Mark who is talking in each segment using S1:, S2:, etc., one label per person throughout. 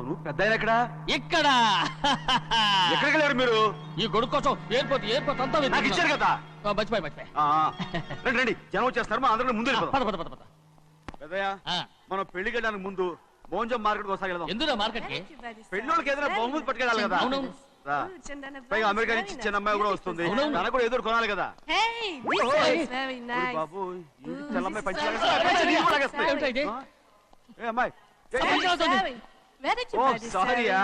S1: అవును పెద్ద ఎక్కడ
S2: ఇక్కడ
S1: ఎక్కడికి వెళ్ళారు మీరు?
S2: ఈ కొడుకు కోసం ఎయిర్పోర్ట్ అంతా
S1: నాకు ఇచ్చారు కదా.
S2: మర్చిపోయి
S1: రండి రండి, జనం వచ్చేస్తారు, మా అందరం ముందు వెళ్ళిపోదాం.
S2: పద.
S1: పెద్దయ్య, మనం పెళ్లికి వెళ్ళడానికి ముందు మోంజం మార్కెట్ ఒకసారి వెళ్దాం.
S2: ఎందుకు మార్కెట్ కి?
S1: పెళ్ళోళ్ళకి ఏదైనా బహుమతి పట్టుకెళ్ళాలి కదా.
S2: అవును.
S1: పైగా అమెరికా నుంచి చిన్న అమ్మాయి కూడా వస్తుంది, తనకు కూడా ఏదో కొనాలి కదా. బాబు చెల్లమ్మాయి పంచి అమ్మాయి. ఓ సారీయా,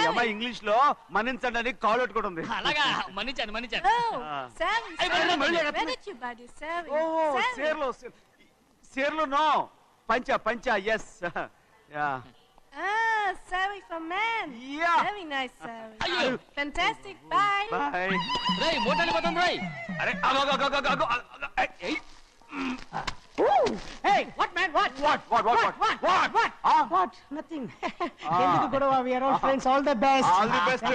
S1: అమ్మాయి ఇంగ్లీష్ లో మన్నించండి అని కాల్ పెట్టుకుంటుంది.
S2: అలాగా మన్నించాను.
S1: సేర్లో నో పంచా ఎస్.
S3: Sari for men.
S1: Yeah.
S3: Very nice Sari. Fantastic. Bye.
S1: Bye.
S2: రేయ్ మోటాలి పోతాం రేయ్.
S1: అరే
S4: Hey, what man? What? What? Nothing. ఎందుకు గొడవ? We are all friends. All the best.
S1: All the best.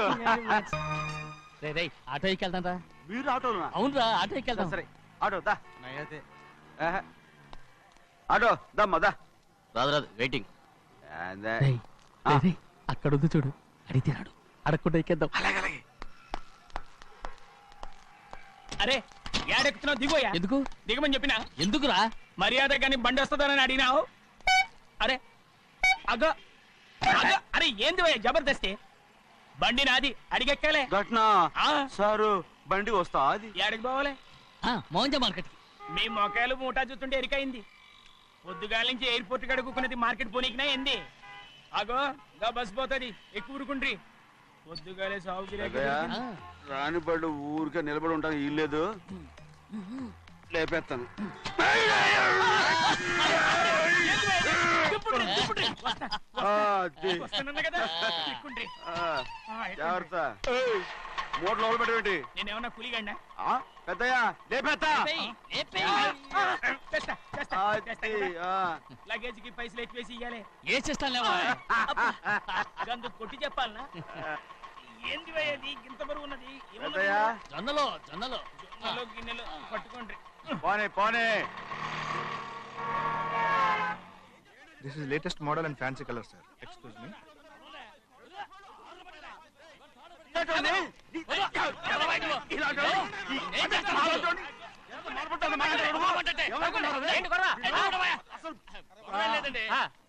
S2: రేయ్ ఆటో ఎక్కెళ్తాం రా.
S1: మీరు ఆటోనా?
S2: అవునురా ఆటో ఎక్కెళ్తాం.
S1: సరే ఆటో దా. ఆటో దమ్మా దా.
S2: రాదు వెయిటింగ్.
S1: అలాగే
S2: అక్కడ ఉంది చూడు, అడిగితే రాడు, అడగకుండా ఎక్కేద్దాం.
S5: అరే ఏడెక్కుతున్నావు? దిగోయా.
S2: ఎందుకు
S5: దిగమని చెప్పినా?
S2: ఎందుకురా?
S5: మర్యాద కానీ బండి వస్తుందని అడిగినావు. అరే అగో అరే ఏంది జబర్దస్తి? బండి నాది, అడిగెక్కాలే.
S1: ఘట్నా సారు బండి వస్తా అది
S5: ఏడికి పోవాలే?
S2: మోంజ మార్కెట్ కి.
S5: మీ మొక్కలు మూటా చూస్తుంటే ఎరికైంది. పొద్దుగాల నుంచి ఎయిర్పోర్ట్ కడుక్కున్నది మార్కెట్ పోనీకినా ఏంది? అగో గా బస్ పోతుంది, ఎక్కువ ఊరుకుండ్రి. పొద్దుగాలే సాగు
S1: రాని బళ్ళు ఊరికే నిలబడి ఉంటాను, ఇల్లేదు లేపేస్తాను. జాగ్రత్త, మూట లోపల పెట్టేటి.
S5: నేనేమన్నా కూలిగండా?
S1: పెద్దయ్యా లేపేస్తా.
S5: లగేజ్ కి పైసలు ఎక్కువేసి ఇయ్యాలి.
S2: ఏ చేస్తాను
S5: గందు కొట్టి చెప్పాలనా? ఏంది అది ఇంత బరువు ఉన్నది?
S2: జొన్నలో
S5: గిన్నెలు పట్టుకోండి.
S1: పోనే.
S6: This is latest model and fancy color, sir. Excuse me.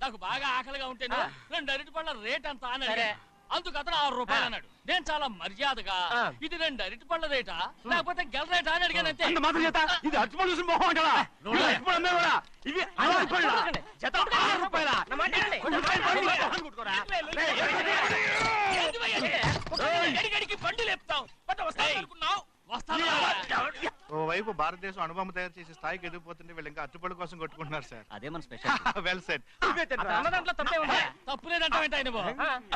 S2: నాకు బాగా ఆకలిగా ఉంటే 2 అరటిపళ్ళ రేట్ అంతా అని అందుకు అతను 6 రూపాయలు అన్నాడు. నేను చాలా మర్యాదగా ఇది 2 అరటిపళ్ళ రేటా లేకపోతే గెల రేటా అని అడిగానంతే.
S1: ఇది అరటిపళ్ళు చూసి మొహం అంటారా?
S5: బండి లేపుతావు.
S6: ఓవైపు భారతదేశం అనుభవం తయారు చేసే స్థాయికి ఎదిగిపోతుంటే వీళ్ళు ఇంకా అట్టుపళ్ళు కోసం కొట్టుకుంటున్నారు సార్.
S2: అదే మన స్పెషల్.
S6: Well said.
S5: దాంట్లో తప్పే ఉందా?
S2: తప్పు లేదంటే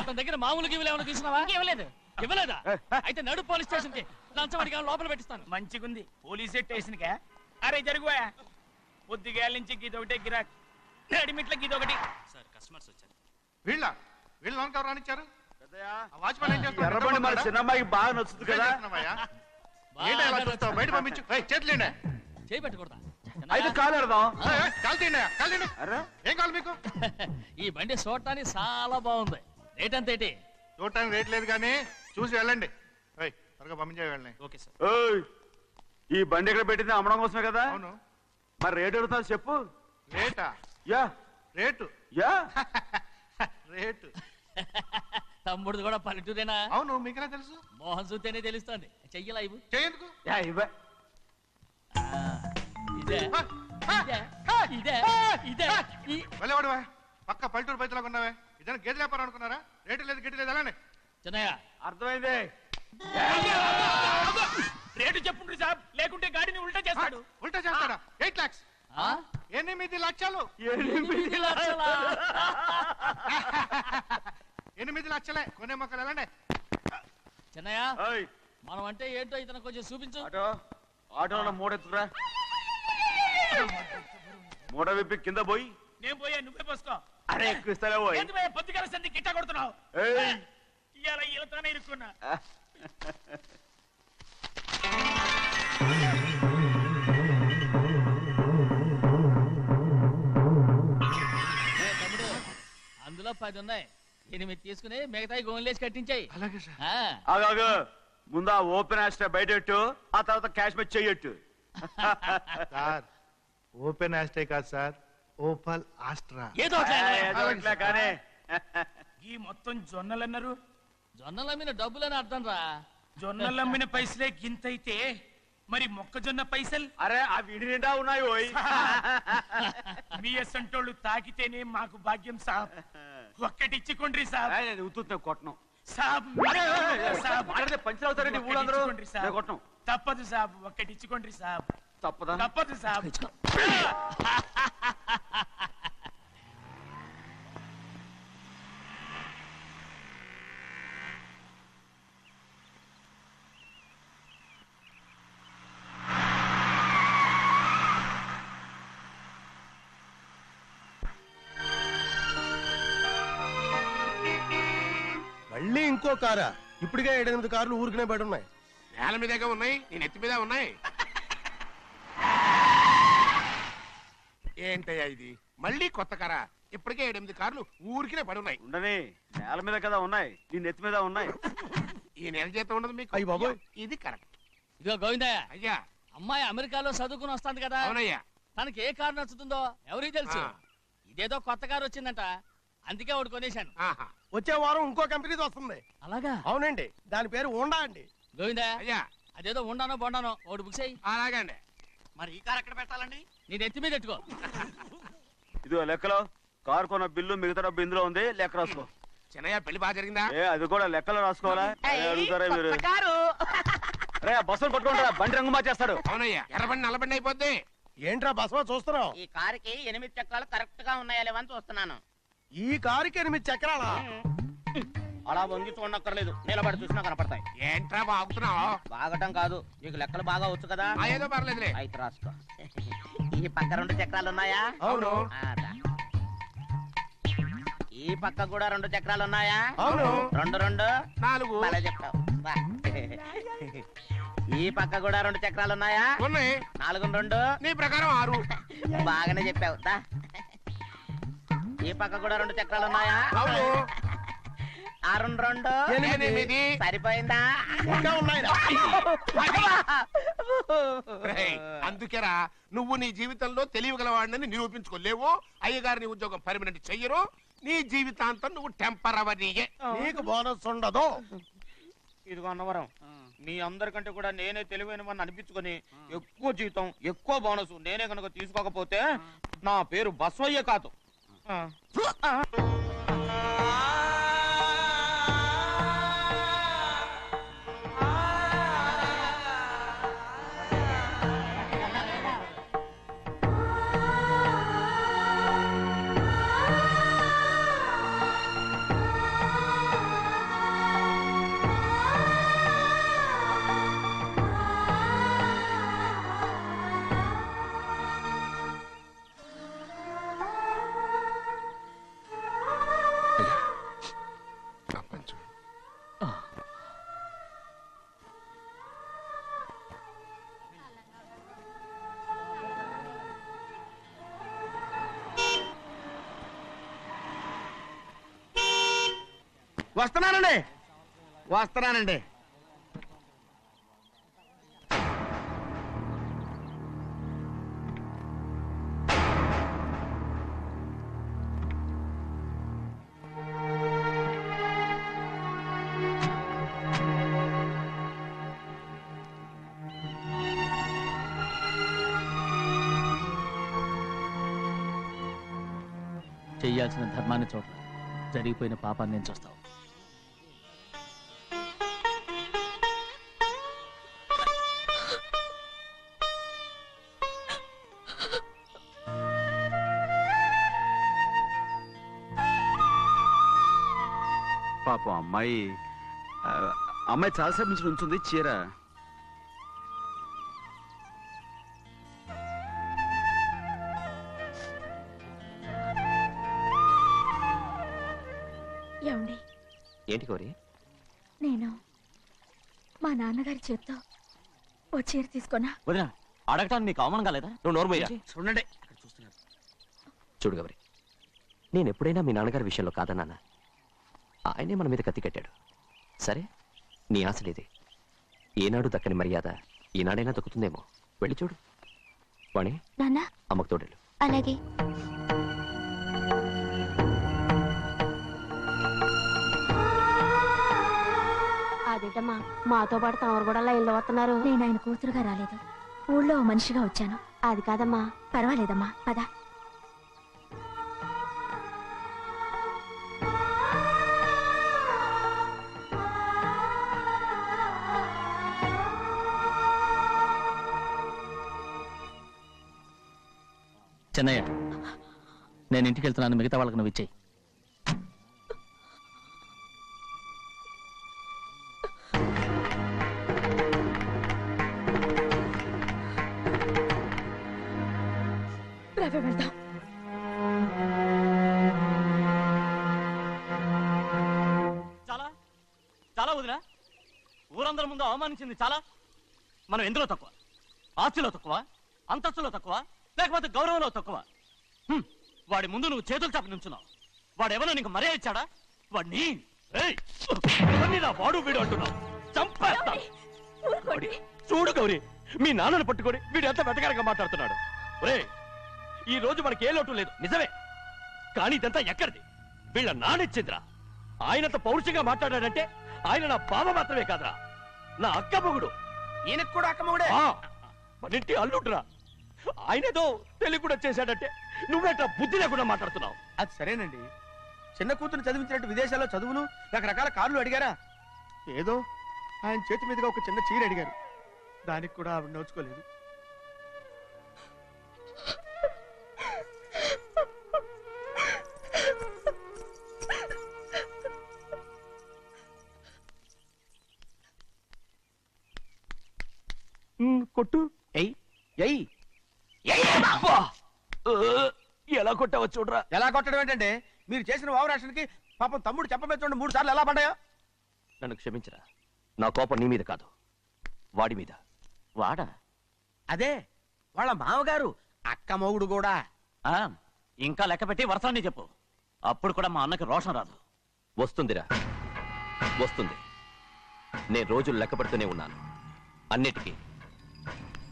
S2: అతని దగ్గర మామూలు గివ్వులు ఏమైనా తీసుకున్నావా? ఇవ్వలేదా? అయితే నడు పోలీస్ స్టేషన్ కి లంచం అడిగా లోపల పెట్టిస్తాను.
S5: మంచిగుంది పోలీస్ స్టేషన్ కా. అరే జరుగుయా, పొద్దుగాల నుంచి గీదొకటే గిరాక్, నడిమిట్ల గీదొకటి.
S2: సార్ కస్టమర్స్ వచ్చారు.
S6: వీళ్ళు లోన్ కవర్ రానిచ్చారు. వాచ్మెన్ ఏం చేస్తాడు?
S1: ఎర్రబండి మన చిన్నమ్మాయికి బాగా నచ్చుతుంది కదా.
S6: బయట పంపించు. చేతులేండి.
S2: చేయి పెట్టకూడదా?
S1: అయితే కాలు ఎడదాం.
S6: ఏం కావాలి మీకు?
S2: ఈ బండి చూడటానికి చాలా బాగుంది. రేట్ అంత ఏంటి?
S6: చూడటానికి రేట్ లేదు కానీ చూసి వెళ్ళండి. త్వరగా పంపించే వెళ్ళండి.
S2: Okay sir.
S1: ఈ బండి ఎక్కడ పెట్టింది? అమ్మడం కోసమే కదా.
S6: అవును.
S1: మరి రేట్ అడుగుతా చెప్పు.
S6: రేటా?
S1: Yeah
S6: rate.
S1: Yeah
S6: rate.
S2: తమ్ముడు కూడా పల్లెటూరేనా?
S6: అవును. మీకెలా తెలుసు?
S2: మోహన్ చూస్తేనే తెలుస్తుంది. చెయ్యలా ఇవ్వు.
S6: చేయందుకు? వెళ్ళేవాడువా, పక్క పల్లెటూరు బయటలాగా ఉన్నావే. ఇదైనా గేదె వ్యాపారం అనుకున్నారా? రేటు లేదు గిట్టు లేదు అలానే.
S2: చిన్నయ్య
S1: అర్థమైంది.
S5: రేటు చెప్పుండ్రు సాబ్, లేకుంటే గాడిని ఉల్టా చేస్తాడు.
S6: ఉల్టా చేస్తాడా? 8 lakhs. 8 లక్షలు. 8 లక్షలే. కొనే మొక్కలు వెళ్ళండి.
S2: చిన్నయ్య మనం అంటే ఏంటో ఇతను కొంచెం చూపించు.
S1: ఆటోలో మూడెత్తురా. మూడ విప్పి కింద పోయి.
S5: నేను పోయా, నువ్వే పోసుకో.
S1: అరే ఎక్కువస్తాలే పోయి.
S5: పొద్దుగాల సంధి గిట్ట కొడుతున్నావు. ఇవాళ ఈలతోనే ఇరుక్కున్నా.
S2: అందులో 10 ఉన్నాయి. 8 తీసుకుని మిగతాయి గోన్లేసి కట్టించాయి.
S6: అలాగే సార్.
S1: ఆగాగు ముందు ఆ ఓపెన్ ఆస్ట్రా బయటెట్టు, ఆ తర్వాత క్యాష్ మెచ్ చెయ్యట్టు.
S6: సార్ ఓపెన్ ఆస్ట్రే కాదు సార్, ఓపల్ ఆస్ట్రా.
S2: ఏదో ఒకటి.
S1: కానీ
S5: ఈ మొత్తం జొన్నలన్నారు.
S2: జొన్నల మీద డబ్బులని అర్థం రా.
S5: జొన్నలమ్మిన పైసలే గింతైతే మరి మొక్కజొన్న పైసలు
S1: అరే ఆ విడి నిండా ఉన్నాయి ఓయ్.
S5: మీ అసంటోళ్ళు తాకితేనే మాకు భాగ్యం సాబ్. ఒక్కటిచ్చుకోండి సాబ్.
S1: ఉత్తున్నా కొట్టను.
S5: సాబ్
S1: పంచర్ అవుతారండి ఊళ్ళందరూ. నేను కొట్టను.
S5: తప్పదు సాబ్, ఒక్కటిచ్చుకోండి సాబ్.
S1: తప్పదా?
S5: తప్పదు సాబ్.
S7: మళ్ళీ ఇంకో కారా? ఇప్పటికే 7-8 కార్లు ఊరికనే బయట ఉన్నాయి.
S8: నేల మీదగా ఉన్నాయి, నేను ఎత్తి మీద ఉన్నాయి. ఏంటయ్యా ఇది? మళ్ళీ కొత్త కారా? ఇప్పటికే 7-8 కార్లు ఊరికినే పడి ఉన్నాయి.
S1: ఉండని నేల మీద కదా ఉన్నాయి, నీ నెత్తి మీద ఉన్నాయి.
S8: ఈ నెల జీతం ఉండదు మీకు.
S7: అయ్య బాబోయ్.
S8: ఇది కరెక్ట్.
S2: ఇదిగో గోవిందయ్య,
S8: అయ్యా.
S2: అమ్మాయి అమెరికాలో చదువుకుని వస్తాంది కదా.
S8: అవునయ్యా.
S2: తనకి ఏ కారు నచ్చుతుందో ఎవరికి తెలుసు. ఇదేదో కొత్త కారు వచ్చిందంట, అందుకే ఒకటి కొనేశాను.
S8: ఆహా.
S7: వచ్చే వారం ఇంకో కంపెనీది వస్తుంది.
S2: అలాగా?
S7: అవునండి, దాని పేరు హోండా అండి.
S2: గోవిందయ్య,
S8: అయ్యా.
S2: అదేదో ఉండానో బొండానో ఒకటి బుక్ చేయి.
S8: అలాగండి.
S5: మరి ఈ కార్ ఎక్కడ పెట్టాలండి?
S2: నీ నెత్తి మీద పెట్టుకో.
S1: ఇదిగో లెక్కలో కారు కొన్న బిల్లు మిగతా డబ్బు ఇందులో ఉంది, లెక్క రాసుకో.
S8: చిన్నయ్య పెళ్లి బాగా జరిగిందా?
S1: అది కూడా లెక్కలో రాసుకోవాలా? అడుగుతారా మీరు? రే బస్సులు పట్టుకుంటారా, బండి రంగు మార్చేస్తాడు.
S8: అవునయ్యా, ఎర్రబండి నల్లబండి అయిపోద్ది.
S7: ఏంట్రా బసవా చూస్తున్నావు?
S9: ఈ కారుకి 8 చక్రాలు కరెక్ట్ గా ఉన్నాయా లేవని చూస్తున్నాను.
S7: ఈ కారుకి 8 చక్రాలా?
S9: అలా వంగి చూడక్కర్లేదు, నిలబడి చూసినా కనపడతాయి.
S8: ఏంట్రా బాగుతున్నావు?
S9: బాగటం కాదు, నీకు లెక్కలు బాగా వచ్చు కదా.
S8: ఏదో పర్లేదులే.
S9: అయితే రాసుకో. ఈ పక్క 2 చక్రాలు ఉన్నాయా?
S7: అవును.
S9: ఈ పక్క కూడా 2 చక్రాలు ఉన్నాయా?
S7: అవును.
S9: 2 2
S8: 4.
S9: అలా చెప్తావు. బా. ఈ పక్క కూడా 2 చక్రాలు ఉన్నాయా?
S8: ఉన్నాయి.
S9: 4 2
S8: నీ ప్రకారం 6.
S9: బాగానే చెప్పావు. దా. ఈ పక్క కూడా 2 చక్రాలు ఉన్నాయా?
S8: అవును.
S9: 6 2
S8: 8.
S9: సరిపోయిందా?
S7: ఇంకా ఉన్నాయిరా.
S8: రేయ్, అందుకేరా నువ్వు నీ జీవితంలో తెలియగలవాడిని నిరూపించుకోలేవు. అయ్యగారిని ఉద్యోగం పర్మనెంట్ చెయ్యరు. నీ జీవితాంతం నువ్వు టెంపరవరీయే.
S7: నీకు బోనస్ ఉండదు.
S9: ఇదిగో అన్నవరం, మీ అందరికంటే కూడా నేనే తెలివైన వాడిని అనిపించుకొని ఎక్కువ జీతం ఎక్కువ బోనస్ నేనే కనుక తీసుకోకపోతే నా పేరు బస్వయ్య కాదు. వస్తున్నానండి.
S2: చెయ్యాల్సిన ధర్మాన్ని చూడరా, జరిగిపోయిన పాపాన్ని నేను చూస్తావు.
S1: పాపం అమ్మాయి చాలాసేపు నుంచి ఉంచుంది చీర.
S10: ఏమండి?
S9: ఏంటి కోరి?
S10: నేను మా నాన్నగారి చేత్తో ఓ చీర తీసుకున్నా.
S9: వదినా, అడగటానికి నీకు అవమానం కాలేదా? నువ్వు నోరు పోయా.
S1: చూడండి
S9: చూడు గౌరి,
S11: నేను ఎప్పుడైనా మీ నాన్నగారి విషయంలో కాదన్నానా? ఆయనే మన మీద కత్తి కట్టాడు. సరే, నీ ఆశలేదే. ఏనాడు దక్కని మర్యాద ఈనాడైనా దక్కుతుందేమో. వెళ్ళి చూడు. వాణి,
S10: నాన్న
S11: అమ్మకు తోడేళ్ళు.
S10: అలాగే.
S12: అదేటమ్మా, మాతో పాటు తమరు కూడా లైన్లో వస్తున్నారు.
S10: నేను ఆయన కూతురుగా రాలేదు, ఊళ్ళో ఓ మనిషిగా వచ్చాను.
S12: అది కాదమ్మా.
S10: పర్వాలేదమ్మా, పద.
S2: చెన్నయ్య, నేను ఇంటికి వెళ్తున్నాను, మిగతా వాళ్ళకి నువ్వు ఇచ్చేయి.
S10: వెళ్దాం.
S1: చాలా చాలా వదినా, ఊరందరి ముందు అవమానించింది చాలా. మనం ఎందులో తక్కువ? ఆస్తిలో తక్కువ, అంతస్తులో తక్కువ, లేకపోతే గౌరవంలో తక్కువ? వాడి ముందు నువ్వు చేతులు చాపి నుంచున్నావు. వాడెవరో నీకు మర్యాద ఇచ్చాడా? వాడిని వాడు వీడు అంటున్నావు. చంపేస్తా. చూడు గౌరీ, మీ నాన్నను పట్టుకొని వీడు ఎంత వెతకారంగా మాట్లాడుతున్నాడు. ఈ రోజు మనకి ఏ లోటు లేదు, నిజమే. కానీ ఇదంతా ఎక్కడిది? వీళ్ళ నానిచ్చిందిరా. ఆయనంత పౌరుషంగా మాట్లాడాడంటే ఆయన నా బావ మాత్రమే కాదురా, నా అక్క మొగుడు.
S5: ఈయనకు కూడా అక్క మొగుడే.
S1: మనింటి అల్లుడురా. ఆయనేదో తెలివి కూడా చేశాడంటే నువ్వేట బుద్ధి లేకుండా మాట్లాడుతున్నావు.
S7: అది సరేనండి, చిన్న కూతురు చదివించినట్టు విదేశాల్లో చదువులు రకరకాల కార్లు అడిగారా? ఏదో ఆయన చేతి మీదుగా ఒక చిన్న చీర అడిగారు, దానికి కూడా ఆవిడ నోచుకోలేదు.
S1: కొట్టు. ఎలా కొట్టావో చూడరా.
S7: ఎలా కొట్టడం ఏంటంటే, మీరు చేసిన ఓవరాక్షన్కి పాపం తమ్ముడు చెప్పబెట్టండి 3 సార్లు ఎలా పడ్డాయో.
S11: నన్ను క్షమించరా, నా కోపం నీ మీద కాదు, వాడి మీద.
S1: వాడా?
S7: అదే వాళ్ళ మామగారు అక్క మొగుడు కూడా.
S1: ఇంకా లెక్క పెట్టి వరసాన్ని చెప్పు, అప్పుడు కూడా మా అన్నకి రోషం రాదు.
S11: వస్తుందిరా, వస్తుంది. నేను రోజులు లెక్క పెడుతూనే ఉన్నాను. అన్నిటికీ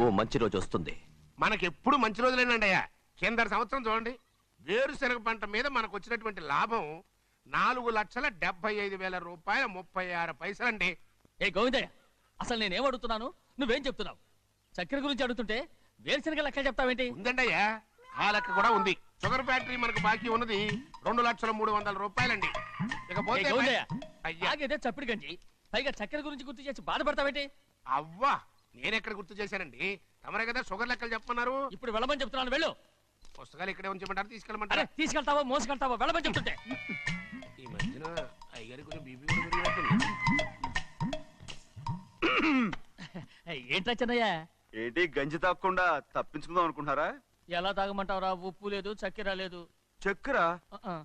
S11: ఓ మంచి రోజు వస్తుంది.
S8: మనకెప్పుడు మంచి రోజులేనండి అయ్యా. కింద సంవత్సరం చూడండి, వేరుశనగ పంట మీద మనకు వచ్చినటువంటి లాభం 4,75,000 రూపాయల 36 పైసలండి.
S2: ఏ గోవిందయ్య, అసలు నేనేం అడుగుతున్నాను, నువ్వేం చెప్తున్నావు? చక్కెర గురించి అడుగుతుంటే వేరుశనగ లెక్క చెప్తావేంటి?
S8: ఉందండి అయ్యా, ఆ లెక్క కూడా ఉంది. షుగర్ ఫ్యాక్టరీ మనకు బాకీ ఉన్నది 2,03,00,000 రూపాయలండి. ఇకపోతే
S2: ఆగేదే చప్పిడి గంజి, పైగా చక్కెర గురించి గుర్తు చేసి బాధపడతావేంటి?
S8: అవ్వా, నేనెక్కడ గుర్తు చేశానండి, తమరే కదా షుగర్ లెక్కలు చెప్పమన్నారు.
S2: ఇప్పుడు వెళ్ళమని చెప్తున్నాను, వెళ్ళు.
S8: పుస్తకాలు ఇక్కడే ఉంచమంటారు, తీసుకెళ్ళమంటారా?
S2: తీసుకెళ్తావో మోసుకెళ్తావో వెళ్ళమని చెప్తుంటే.
S8: ఈ మధ్యన అయ్యారు కొంచెం బీపీ కూడా పెరిగినట్టుంది.
S2: ఏంట్రా చిన్నయ్య?
S1: ఏంటి గంజి తాగకుండా తప్పించుకుందాం అనుకుంటున్నారా?
S2: ఎలా తాగమంటావురా? ఉప్పు లేదు, చక్కెర లేదు.
S1: చక్కెర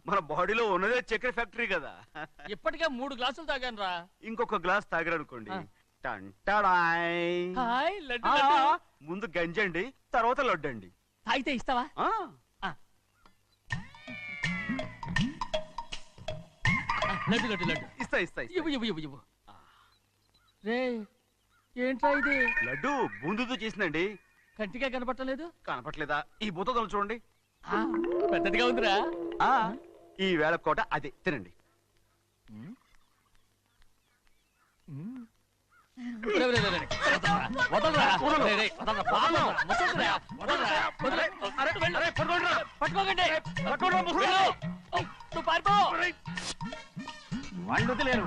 S1: మన బాడీలో ఉన్నదే చక్కెర ఫ్యాక్టరీ కదా.
S2: ఇప్పటికే 3 గ్లాసులు తాగాను రా.
S1: ఇంకొక గ్లాస్ తాగారనుకోండి, ముందు గంజండి, తర్వాత లడ్డండి.
S2: తాగితే ఇస్తావా? లడ్డు లడ్డు లడ్డు
S1: ఇస్తా ఇస్తా.
S2: ఇవ్వు ఇవ్వు ఇవ్వు ఇవ్వు. రే, ఏంట్రా ఇది?
S1: లడ్డు బూందుతో చేసిందండి.
S2: కంటిగా కనపట్టలేదు.
S1: కనపట్లేదా? ఈ బూతలు చూడండి,
S2: పెద్దదిగా ఉందిరా.
S1: ఈ వేళ కోట అదే, తినండి.
S2: వాళ్ళు వదిలేరు.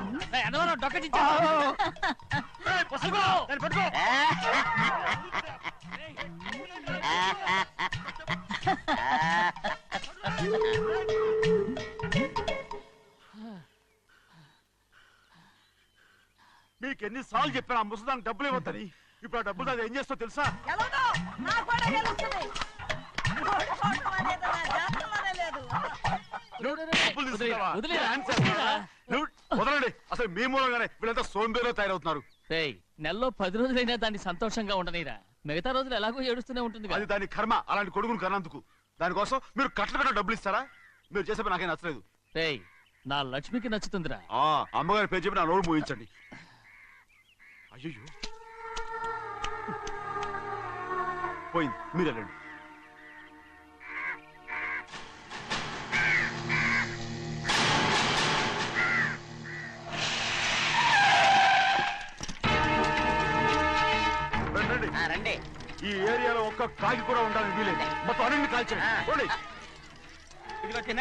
S2: డొక్కటించా.
S1: మీకు ఎన్నిసార్లు చెప్పాను ఆ ముసదానికి డబ్బులు ఇవ్వద్దని. ఇప్పుడు ఆ డబ్బులు అది ఏం చేస్తో తెలుసా? వదలండి, అసలు మీ మూలంగానే వీళ్ళంతా సోంబేలో తయారవుతున్నారు.
S2: నెలలో 10 రోజులైనా దాన్ని సంతోషంగా ఉండనీరా. మిగతా రోజులు ఎలాగో ఏడుస్తూనే ఉంటుంది.
S1: అది దాని కర్మ, అలాంటి కొడుకును కన్నందుకు. దానికోసం మీరు కట్ల డబ్బులు ఇస్తారా?
S13: మీరు చేసే పని నాకేం నచ్చలేదు.
S2: నా లక్ష్మికి నచ్చుతుందిరా.
S13: అమ్మగారి పేరు చెప్పి నా నోరు మూయించండి. అయ్యో పోయింది, మీరు వెళ్ళండి.
S9: రండి.
S13: ఈ ఏరియాలో ఒక్క కాగి కూడా ఉండాలని వీలేదు. మొత్తం అన్ని కాల్చండి.
S9: ఇదిగో చిన్న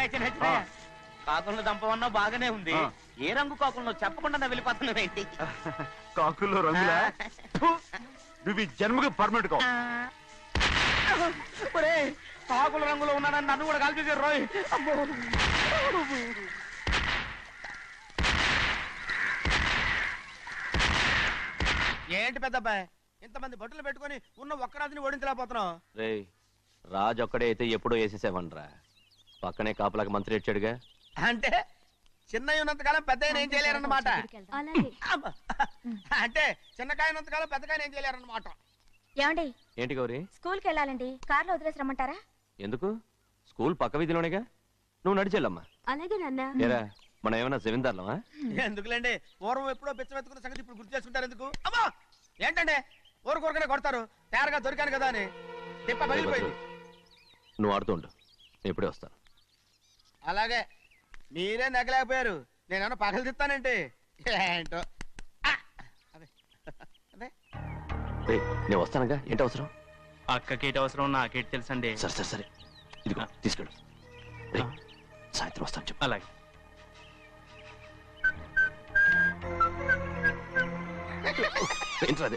S9: కాకులను దంపమన్నా బాగానే ఉంది. ఏ రంగు కాకులను చెప్పకుండా వెళ్ళిపోతున్నావు ఏంటి?
S13: కాకుల్లో రంగులా? నువ్వు ఈ జన్మకి పర్మనెంట్ కావు.
S9: కాకుల రంగులో ఉన్నాడని నన్ను కూడా కాల్చేసారు రోయ్. ఏంటి పెద్దబ్బాయి ఇంతమంది బట్టలు పెట్టుకొని ఉన్న ఒక్కరాజుని ఓడించలేకపోతున్నావు?
S11: రేయ్ రాజు ఒక్కడే అయితే ఎప్పుడో వేసేసేవనరా. పక్కనే కాపలాకి మంత్రి ఇచ్చాడుగా.
S9: అంటే చిన్నయ్య ఉన్నంతకాలం పెద్దయ్య ఏం చేయలేరన్నమాట. అంటే చిన్నకాయ ఉన్నంతకాలం పెద్దకాయ ఏం చేయలేరన్నమాట.
S10: ఏమండి
S11: ఏంటి గౌరీ?
S10: స్కూల్కి వెళ్ళాలండి. కార్లో వదిలేసి రమ్మంటారా?
S11: ఎందుకు? స్కూల్ పక్క వీధిలోనేగా, నువ్వు నడిచెళ్ళమ్మా.
S10: అలాగే నాన్న.
S11: ఏరా మనం ఏమన్నా జమీందార్లమా?
S9: ఎందుకులేండి, పూర్వం ఎప్పుడో పిచ్చమెత్తుకున్న సంగతి ఇప్పుడు గుర్తు చేసుకుంటారు ఎందుకు? అమ్మా ఏంటంటే ఊరుకోరుకనే కొడతారు. తయారుగా దొరికాను కదా అని తిప్ప పగిలిపోయింది.
S11: నువ్వు ఆడుతుండు, నేను ఇప్పుడే వస్తాను.
S9: అలాగే మీరే నగలేకపోయారు, నేనేమన్నా పగలు తిస్తానంటే ఏంటో.
S11: నేను వస్తానుగా, ఏంటి అవసరం?
S7: అక్కకేటి అవసరం నాకేటి తెలుసండి.
S11: సరే సరే సరే, ఇదిగో తీసుకెళ్ళు. సాయంత్రం వస్తాను చెప్పు.
S7: అలాగే.
S11: ఏంట్రా?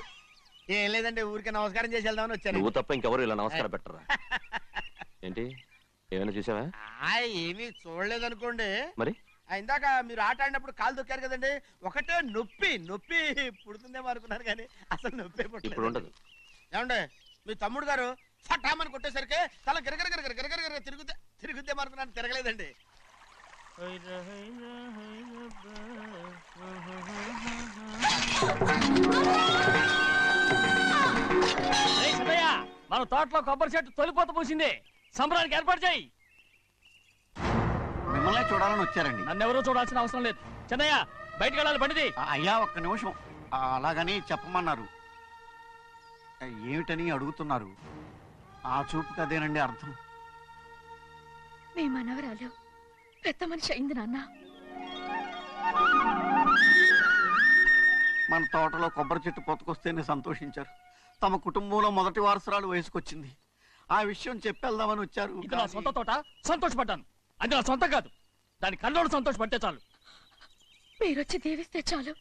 S9: ఏం లేదండి, ఊరికే నమస్కారం చేసి వెళ్దామని వచ్చాను.
S11: నువ్వు తప్ప ఇంకెవరు ఇలా నమస్కారం పెట్టరా? ఏంటి ఏమైనా చూసావా?
S9: ఏమీ చూడలేదనుకోండి.
S11: మరి
S9: ఇందాక మీరు ఆట ఆడినప్పుడు కాలు దొక్కారు కదండి, ఒకటే నొప్పి నొప్పి పుడుతుందేమో అనుకున్నారు కానీ అసలు నొప్పి
S11: ఇప్పుడు ఉండదు.
S9: ఏమండే మీ తమ్ముడు గారు ఫటామని కొట్టేసరికి తల గిరగిర తిరుగుద్దేమో అనుకున్నాను, తిరగలేదండి.
S2: మన తోటలో కొబ్బరి చెట్టు తొలిపోత పూసింది, సంబరానికి ఏర్పాటు చేయి.
S14: మిమ్మల్ని చూడాలని వచ్చారండి.
S2: నన్నెవరూ చూడాల్సిన అవసరం లేదు. చెన్నయ్య బయటికి వెళ్ళాలి, బండిది.
S14: అయ్యా ఒక్క నిమిషం, అలాగని చెప్పమన్నారు. ఏమిటని అడుగుతున్నారు? ఆ చూపుకి అదేనండి అర్థం.
S10: మీ మనవరాలు పెద్ద మనిషి అయింది నాన్న.
S14: మన తోటలో కొబ్బరి చెట్టు పొత్తుకొస్తేనే సంతోషించారు. తమ కుటుంబంలో మొదటి వారసురాలు వయసుకొచ్చింది. ఆ విషయం చెప్పేద్దామని వచ్చారు.
S2: ఇది నా సొంత తోట, సంతోషపడ్డాను. అది నా సొంతం కాదు, దాని కన్నోడు సంతోషపడితే చాలు.
S10: మీరొచ్చి దీవిస్తే చాలు,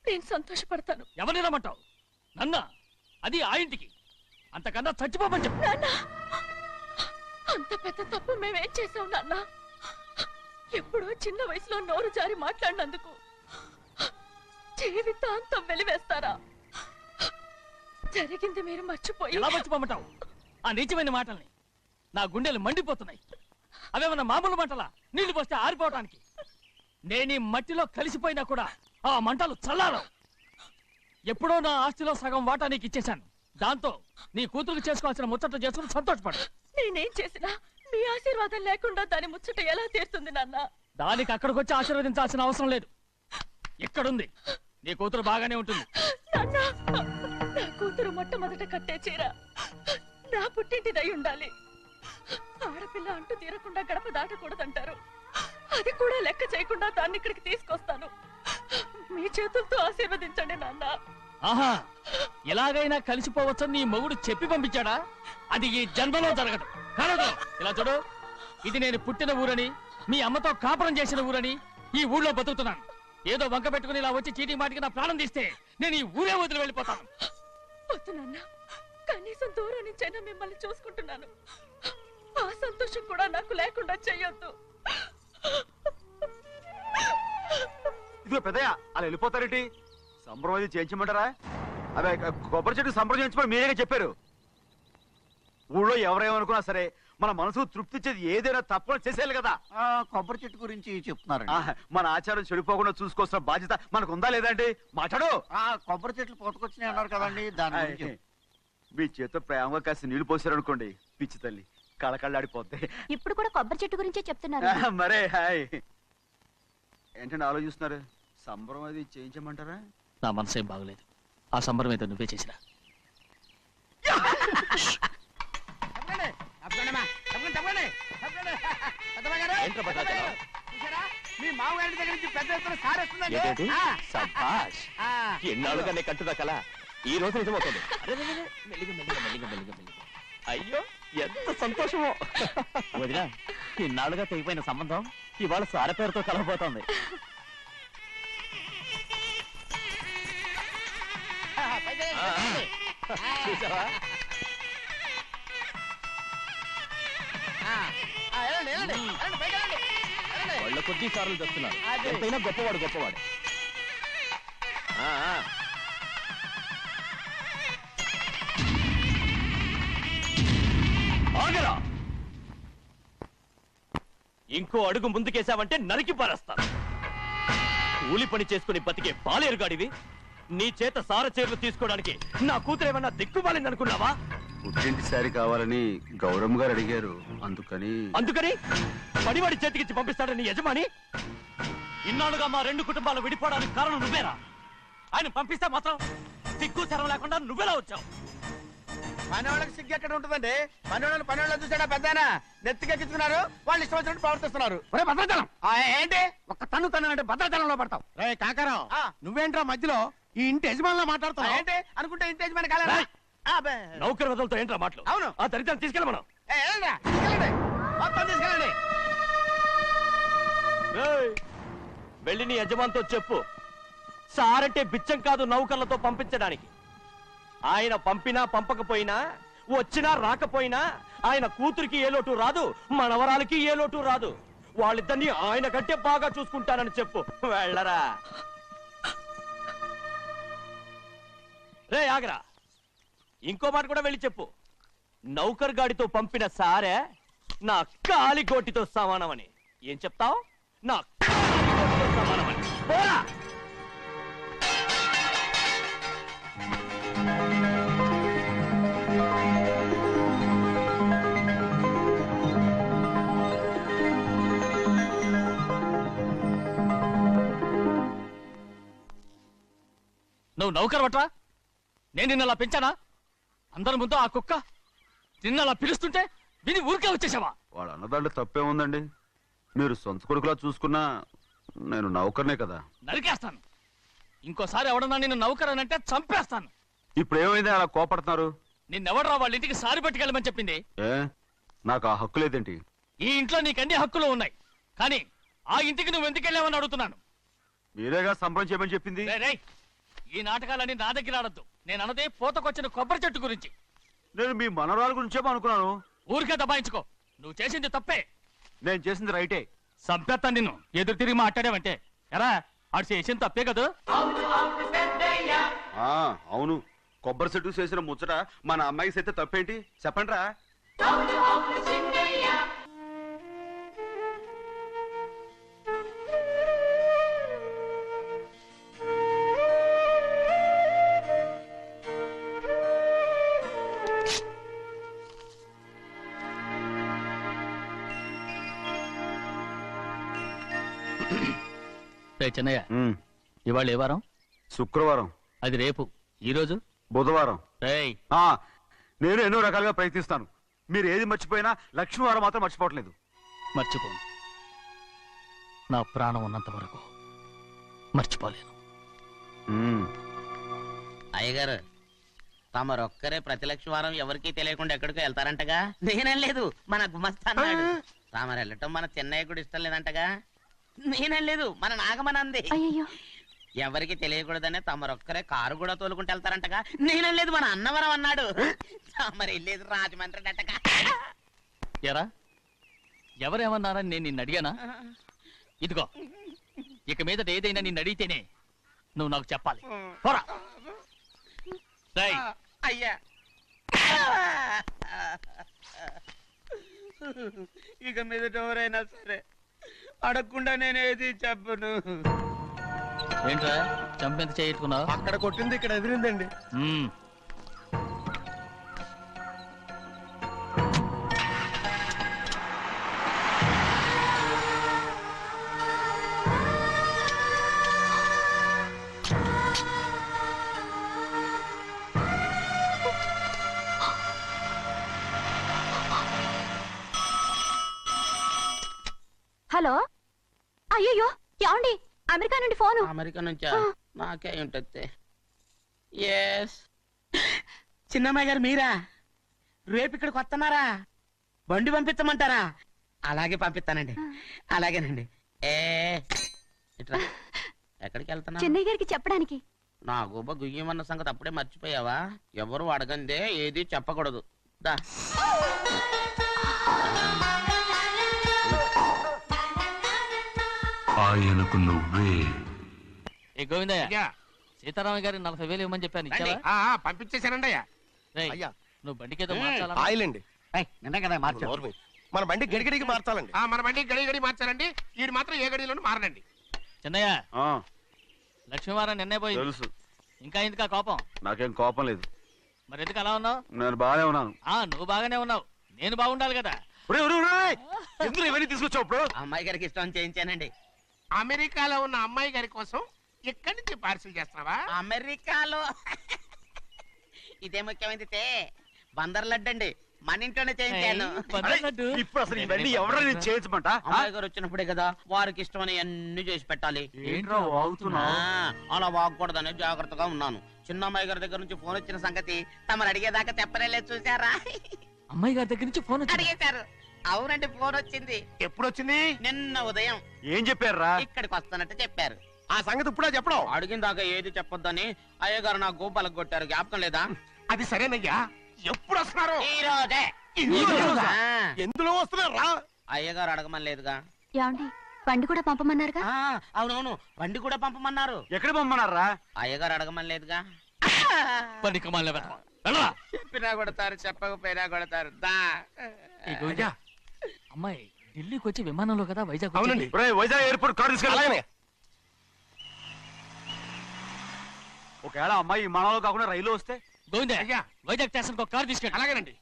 S10: నేను సంతోషపడతాను.
S2: ఎవరిని రమ్మంటావు? నన్న? అది ఆ ఇంటికి, అంతకన్నా చచ్చిపోమని చెప్పు.
S10: అంత పెద్ద తప్పు మేమేం చేసాం నాన్న? ఎప్పుడో చిన్న వయసులో నోరు జారి మాట్లాడినందుకు జీవితాంతం వెలివేస్తారా? జరిగింది మీరు మర్చిపోయి.
S2: ఎలా మర్చిపోమంటావు ఆ నీచమైన మాటల్ని? నా గుండెలు మండిపోతున్నాయి. అవేమన్నా మామూలు మంటలా, నీళ్లు పోస్తే ఆరిపోవటానికి? నేను ఈ మట్టిలో కలిసిపోయినా కూడా ఆ మంటలు చల్లారవు. ఎప్పుడో నా ఆస్తిలో సగం వాటా నీకు ఇచ్చేశాను. దాంతో నీ కూతురు చేసుకోవాల్సిన ముచ్చట్లు చేసుకుని సంతోషపడు.
S10: నేనేం చేసినా మీ ఆశీర్వాదం లేకుండా దాని ముచ్చట ఎలా తీరుతుంది నాన్న?
S2: దానికి అక్కడికి వచ్చి ఆశీర్వదించాల్సిన అవసరం లేదు. ఎక్కడుంది? నీ కూతురు బాగానే ఉంటుంది.
S10: నా కూతురు మొట్టమొదట కట్టే చీర నా పుట్టింటిదై ఉండాలి. ఆడపిల్ల అంటూ తీరకుండా గడప దాటకూడదంటారు. అది కూడా లెక్క చేయకుండా దాన్ని ఇక్కడికి తీసుకొస్తాను. మీ చేతులతో ఆశీర్వదించండి నాన్న.
S2: ఆహా, ఎలాగైనా కలిసిపోవచ్చని నీ మొగుడు చెప్పి పంపించాడా? అది ఈ జన్మలో జరగదు. కాదు, ఇలా చూడు, ఇది నేను పుట్టిన ఊరని, మీ అమ్మతో కాపురం చేసిన ఊరని ఈ ఊళ్ళో బతుకుతున్నాను. ఏదో వంక పెట్టుకుని ఇలా వచ్చి చీటీ మాటికి నా ప్రాణం తీస్తే నేను ఈ ఊరే వదిలి వెళ్ళిపోతాను.
S10: వద్దు నాన్న, కనీసం దూరం నుంచైనా మిమ్మల్ని చూసుకుంటున్నాను. ఆ సంతోషం కూడా నాకు లేకుండా చెయ్యొద్దు.
S13: ఇదిగో పెద్దయ్య, అలా వెళ్ళిపోతారేంటి? సంబరం అది చేయించమంటారా? అదే కొబ్బరి చెట్టు సంబరం చేయించమని మీరేగా చెప్పారు. ఊళ్ళో ఎవరేమనుకున్నా సరే మన మనసు తృప్తి ఇచ్చేది ఏదైనా తప్పకుండా చేసేయాలి కదా.
S14: కొబ్బరి చెట్టు గురించి చెప్తున్నారు.
S13: మన ఆచారం చెడిపోకుండా చూసుకోవాల్సిన బాధ్యత మనకు ఉందా లేదా అండి? మాట్లాడు.
S14: కొబ్బరి చెట్లు పోతుకొచ్చినాయి అన్నారు కదండి, దాని గురించి.
S13: మీ చేత ప్రేమగా కాసి నీళ్లు పోసారనుకోండి, పిచ్చి తల్లి కళకళ్ళాడిపోద్ది.
S12: ఇప్పుడు కూడా కొబ్బరి చెట్టు గురించే చెప్తున్నారు.
S13: మరే హాయ్. ఏంటంటే ఆలోచిస్తున్నారు? సంబరం అది చేయించమంటారా?
S2: నా మనసు ఏం బాగలేదు. ఆ సంబరం ఏదో నువ్వే చేసిరా.
S7: మీ మామగారి దగ్గర నుంచి పెద్ద ఎత్తున సార్ వస్తుందండి.
S11: ఎన్నాళ్ళుగానే కట్టుదా కల ఈ రోజు నిజమవుతుంది. అయ్యో ఎంత సంతోషమో.
S9: వదిలా, ఇన్నాళ్ళుగా తెగిపోయిన సంబంధం ఇవాళ సార పేరుతో కలవబోతోంది.
S11: చూసావా? వాళ్ళ కొద్ది సార్లు తెస్తున్నారు. ఎంతైనా గొప్పవాడు గొప్పవాడు. ఆగరా! ఇంకో అడుగు ముందుకేసావంటే నరికి పారేస్తాను. కూలి పని చేసుకుని బతికే పాలేరుగాడివి. నీ చేత సార చీరలు తీసుకోవడానికి నా కూతురేమన్నా దిక్కుమాలిందనుకున్నావా?
S13: పుట్టింటి సారి కావాలని గౌరమ్మ గారు అడిగారు.
S11: అందుకని పడివాడి చేతికిచ్చి పంపిస్తాడని నీ యజమాని? ఇన్నాళ్ళుగా మా రెండు కుటుంబాలు విడిపోవడానికి కారణం నువ్వేరా? ఆయన పంపిస్తే మాత్రం సిగ్గు శరం లేకుండా నువ్వెలా వచ్చావు?
S7: పనివాళ్ళకి సిగ్గు ఎక్కడ ఉంటుందండి? పనివాళ్ళు చూసాడా పెద్దనా? నెత్తికెక్కించుకున్నారు, వాళ్ళు ఇష్టం వచ్చినట్టు ప్రవర్తిస్తున్నారు. భద్రాచలం ఏంటి ఒక్క తన్ను అంటే భద్రాచలంలో పడతావు. రే కాకరావు, నువ్వేంట్రా మధ్యలో ఈ ఇంటి యజమానిలో మాట్లాడుతావు ఏంటి? అనుకుంటే ఇంటి యజమాని కాలేదా?
S11: నౌకర్ వదలతో ఏంట్రా మాటలు?
S7: అవును,
S11: ఆ దరిద్రాన్ని తీసుకెళ్ళ మనం.
S7: మొత్తం తీసుకెళ్ళండి.
S11: వెళ్ళి నీ యజమానితో చెప్పు, సారంటే బిచ్చం కాదు నౌకర్లతో పంపించడానికి. ఆయన పంపినా పంపకపోయినా, వచ్చినా రాకపోయినా ఆయన కూతురికి ఏ లోటు రాదు, మనవరాలకి ఏ లోటు రాదు. వాళ్ళిద్దరినీ ఆయన కంటే బాగా చూసుకుంటానని చెప్పు. వెళ్ళరా. రే ఆగరా, ఇంకో మాట కూడా వెళ్ళి చెప్పు. నౌకర్ గాడితో పంపిన సారే నా కాలిగోటితో సమానమని. ఏం చెప్తావు? నా కాలిగోటితో సమానమని. పోరా.
S2: నువ్వు నౌకర్ పట్రా? నేను నిన్నలా పెంచానా? అందరి ముందు ఆ కుక్క నిన్నలా పిలుస్తుంటే విని ఊరికే వచ్చేసావా?
S13: వాడు అన్నదాంట్లో తప్పే ఉందండి. మీరు సొంత కొడుకులా చూసుకున్నా నేను నౌకర్నే కదా.
S2: నరికేస్తాను. ఇంకోసారి ఎవడన్నా నిన్ను నౌకర్ అని అంటే చంపేస్తాను.
S13: ఇప్పుడు ఏమైంది అలా కోపడుతున్నారు?
S2: నిన్నెవడరా వాళ్ళ ఇంటికి సారి పట్టుకెళ్ళమని చెప్పింది?
S13: నాకు ఆ హక్కు లేదేంటి?
S2: ఈ ఇంట్లో నీకు అన్ని హక్కులు ఉన్నాయి, కానీ ఆ ఇంటికి నువ్వు ఎందుకు వెళ్ళావని అడుగుతున్నాను.
S13: మీరేగా సంబరం చేయమని చెప్పింది.
S2: ఈ నాటకాలన్నీ నా దగ్గర ఆడద్దు. నేను అన్నదే పూతకొచ్చిన కొబ్బరి చెట్టు గురించి.
S13: నేను మీ మనవరాల గురించేమో అనుకున్నాను.
S2: ఊరికే దబాయించుకో. నువ్వు చేసింది తప్పే.
S13: నేను చేసింది రైటే.
S2: సంపేత్తాను నిన్ను ఎదురు తిరిగి మాట్లాడావంటే. ఎరా ఆడు చేసింది తప్పే కదా?
S13: అవును, కొబ్బరి చెట్టు చేసిన ముచ్చట మన అమ్మాయి చేస్తే తప్పేంటి చెప్పండి రా.
S2: చెన్నయ్య, ఇవాళ ఏ వారం?
S13: శుక్రవారం.
S2: అది రేపు. ఈ రోజు
S13: బుధవారం.
S2: రేయ్,
S13: నేను ఎన్నో రకాలుగా ప్రయత్నిస్తాను. మీరు ఏది మర్చిపోయినా లక్ష్మీవారం మాత్రం మర్చిపోవట్లేదు.
S2: మర్చిపోను. నా ప్రాణం ఉన్నంత వరకు మర్చిపోలేను.
S15: అయ్యగారు, తమరొక్కరే ప్రతి లక్షవారం ఎవరికీ తెలియకుండా ఎక్కడికో వెళ్తారంటగా? నేనేం లేదు, మన గుమస్తా అన్నాడు. తామరు వెళ్ళటం మన చెన్నయ్య కూడా ఇష్టం లేదంటగా? నేనేం లేదు, మన నాగమనంది. ఎవరికి తెలియకూడదనే తమరొక్కరే కారు కూడా తోలుకుంటూ వెళ్తారంటగా? నేనేం లేదు, మన అన్నవరం అన్నాడు. తమరు వెళ్ళేది రాజమండ్రి అంటగా?
S2: ఎరా, ఎవరేమన్నారని నేను నిన్ను అడిగానా? ఇదిగో, ఇక మీదట ఏదైనా నిన్ను అడిగితేనే నువ్వు నాకు చెప్పాలి. పోరా.
S15: అయ్యా, ఇక మీదట ఎవరైనా సరే అడగకుండా నేనేది చెప్పను.
S2: ఏంట్రా చంపెంత చేయించుకున్నావు?
S7: అక్కడ కొట్టింది ఇక్కడ ఎదిరిందండి.
S12: హలో అయ్యో ఏమండి అమెరికా నుండి ఫోను.
S15: అమెరికా నుంచా? నాకే ఉంటుంది. ఎస్ చిన్నమ్మాయి గారు మీరా? రేపు ఇక్కడికి వస్తున్నారా? బండి పంపించమంటారా? అలాగే పంపిస్తానండి. అలాగేనండి. ఇట్రా. ఎక్కడికి వెళ్తున్నా?
S12: చెన్నై గారికి చెప్పడానికి.
S15: నా గుబ్బ గుయ్యమన్న సంగతి అప్పుడే మర్చిపోయావా? ఎవరు అడగందే ఏది చెప్పకూడదు. దా
S16: ఆయనకు నువ్వే.
S2: ఏ గోవిందయ్య, సీతారామయ్య గారి 40,000 ఇవ్వమని చెప్పాను, ఇచ్చావా?
S8: పంపించేశానండి అయ్యా.
S2: అయ్యా నువ్వు బండికేదో మార్చాలా?
S7: ఆయిల్ అండి. నిన్న కదా మార్చారు. మన బండి గడిగడికి మార్చాలండి.
S8: మన బండి గడి మార్చాలండి. వీడు మాత్రం ఏ గడిలోనూ మారనండి.
S2: చిన్నయ్య, లక్ష్మీవారం నిన్నే పోయింది.
S13: తెలుసు.
S2: ఇంకా ఎందుకా కోపం?
S13: నాకేం కోపం లేదు.
S2: మరి ఎందుకు అలా ఉన్నావు?
S13: నేను బాగానే ఉన్నాను.
S2: నువ్వు బాగానే ఉన్నావు, నేను బాగుండాలి కదా.
S13: ఎందుకు ఇవన్నీ తీసుకొచ్చావు?
S15: అమ్మాయి గారికి ఇష్టం చేయించానండి.
S8: అమెరికాలో ఉన్న అమ్మాయి గారి కోసం ఇక్కడి నుంచి పార్సిల్ చేస్తావా?
S15: అమెరికాలో ఇదే ముఖ్యమైనది. బందర్ లడ్డు అండి, మన ఇంట్లోనే చేయించాను.
S13: ఇప్పుడు అసలు ఇవన్నీ ఎవరైనా చేయించమంట?
S15: అమ్మాయి గారు వచ్చినప్పుడే కదా వారికి ఇష్టమని అన్ని చేసి పెట్టాలి. అలా వాగకూడదని జాగ్రత్తగా ఉన్నాను. చిన్న అమ్మాయి గారి దగ్గర నుంచి ఫోన్ వచ్చిన సంగతి తమరు అడిగేదాకా చెప్పలేదు. చూసారా?
S2: అమ్మాయి గారి దగ్గర నుంచి ఫోన్
S15: అడిగేశారు. అవునండి, ఫోన్ వచ్చింది.
S8: ఎప్పుడు వచ్చింది?
S15: నిన్న ఉదయం.
S13: ఏం చెప్పారా?
S15: ఇక్కడికి వస్తానంటే చెప్పారు.
S7: ఆ సంగతి ఇప్పుడే చెప్పడం.
S15: అడిగిన దాకా ఏది చెప్పొద్దని అయ్యగారు నా గోపాలకు కొట్టారు. జ్ఞాపకం లేదా?
S8: అది సరేనయ్యా. ఎప్పుడు వస్తున్నారు?
S15: ఈ రోజే.
S7: ఎందులో వస్తున్నారా?
S15: అయ్యగారు అడగమని లేదుగా.
S12: ఏమండి బండి కూడా పంపమన్నారుగా?
S15: అవునవును, బండి కూడా పంపమన్నారు.
S13: ఎక్కడ పంపమన్నారా?
S15: అయ్యగారు అడగమని లేదుగా. చెప్పినా కొడతారు, చెప్పకపోయినా కొడతారు.
S2: అమ్మాయి ఢిల్లీకి వచ్చి విమానంలో కదా వైజాగ్.
S8: అవునండి.
S13: వైజాగ్ ఎయిర్పోర్ట్ కార్ తీసుకెళ్ళాలి. ఒకవేళ అమ్మాయి విమానంలో కాకుండా రైలు వస్తే?
S2: గోవింద, వైజాగ్ స్టేషన్ ఒక కార్ తీసుకెళ్ళి.
S8: అలాగేనండి.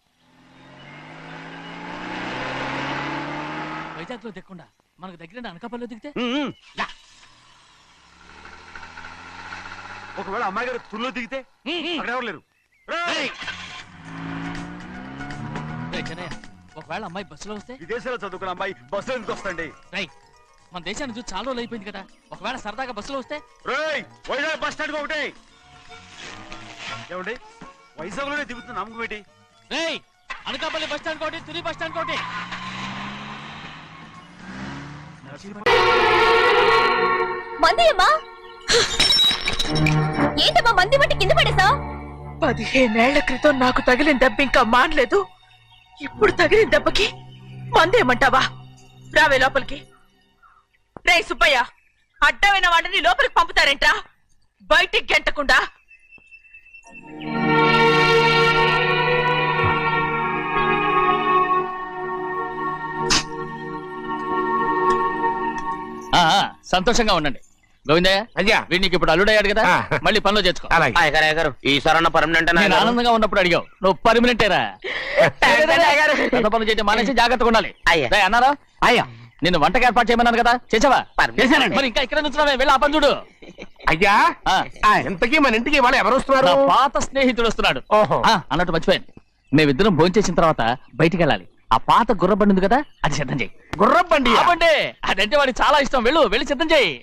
S2: వైజాగ్ లో దిక్కుండా మనకు దగ్గర అనకాపల్లిలో దిగితే?
S13: ఒకవేళ అమ్మాయి గారు తుల్లో దిగితే? అక్కడ ఎవరు లేరు.
S2: ఒకవేళ అమ్మాయి బస్సులో వస్తే?
S13: విదేశాల్లో చదువుకున్న అమ్మాయి బస్సులో ఎందుకు వస్తండి?
S2: మన దేశాన్ని చూసి చాలా రోజులు అయిపోయింది కదా. ఒకవేళ సరదాగా బస్సులో వస్తే?
S13: వైజాగ్ బస్ స్టాండ్ ఒకటి. ఏమండి వైజాగ్ లోనే దిగుతున్న నమ్మకం ఏంటి?
S2: అనకాపల్లి బస్ స్టాండ్ కోటి, తుని బస్ స్టాండ్ కోటి.
S12: మందియమ్మా, ఏంటమ్మా మంది బట్టి కింద పడేసా?
S10: 15 ఏళ్ల క్రితం నాకు తగిలిన దెబ్బ ఇంకా మానలేదు. ఇప్పుడు తగిలిన దెబ్బకి మందేమంటావా? రావే లోపలికి. రే సుబ్బయ్య, అడ్డమైన వాడిని లోపలికి పంపుతారేంట్రా? బయటికి గెంటకుండా.
S2: సంతోషంగా ఉండండి. గోవిందయ్య,
S8: అయ్యా
S2: వీడికి ఇప్పుడు అల్లుడయ్యాడు కదా, మళ్ళీ పనిలో చేర్చుకో.
S15: ఈసారన్నా పర్మనెంట్.
S2: నేను ఆనందంగా ఉన్నప్పుడు అడిగావు, నువ్వు పర్మనెంటేరా? పెద్ద పనులు చేయడం మానేసి జాగ్రత్తగా ఉండాలి. అన్నారా?
S7: అయ్యా
S2: నిన్ను వంటకి ఏర్పాటు చేయమన్నాను కదా, చేసావా? మరి ఇంకా ఇక్కడ నుంచున్నావే, వెళ్ళి ఆ పని చూడు.
S8: అయ్యా ఇంతకీ మన ఇంటికి ఇవాళ ఎవరు వస్తున్నారు?
S2: నా పాత స్నేహితుడు వస్తున్నాడు. అన్నట్టు మర్చిపోయాను, మేమిద్దరం భోంచేసిన తర్వాత బయటికి వెళ్ళాలి. ఆ పాత గుర్రబండి ఉంది కదా, అది సిద్ధం చేయి.
S8: గుర్రబండి?
S2: అదంటే వాడికి చాలా ఇష్టం. వెళ్ళి సిద్ధం చేయి.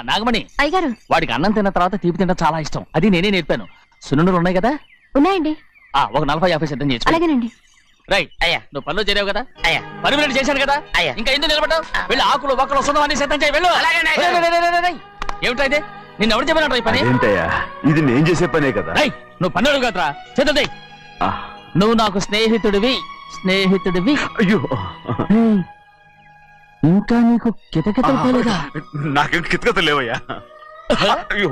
S2: నాగమణి
S12: అయ్యగారు,
S2: వాడికి అన్నం తిన్న తర్వాత తీపి తినడం చాలా ఇష్టం. అది నేనే నేర్పాను. సున్నుండలు ఉన్నాయి కదా?
S12: ఉన్నాయండి.
S2: ఒక 40-50 సిద్ధం చేసి.
S12: అలాగేనండి.
S2: రైట్ అయ్యా, నువ్వు పనులు చేరావు కదా, పర్మినెంట్ చేశాను కదా, ఇంకా ఎందుకు నిలబడ్డావు? వెళ్ళి ఆకులు ఒక్కలు వస్తుందని సిద్ధం చేయి. వెళ్ళు. ఏమిటైతే నిన్ను ఎవరు చెప్పినట్టు ఈ పని?
S13: ఇది నేను చేసే పనే కదా.
S2: నువ్వు పని అడుగు కదరా, సిద్ధం చేయి. నువ్వు నాకు స్నేహితుడివి.
S13: అయ్యో,
S2: ఇంకా నీకు కితకితలు పోలేదా?
S13: నాకేం కితకితలు లేవయ్యా. అయ్యో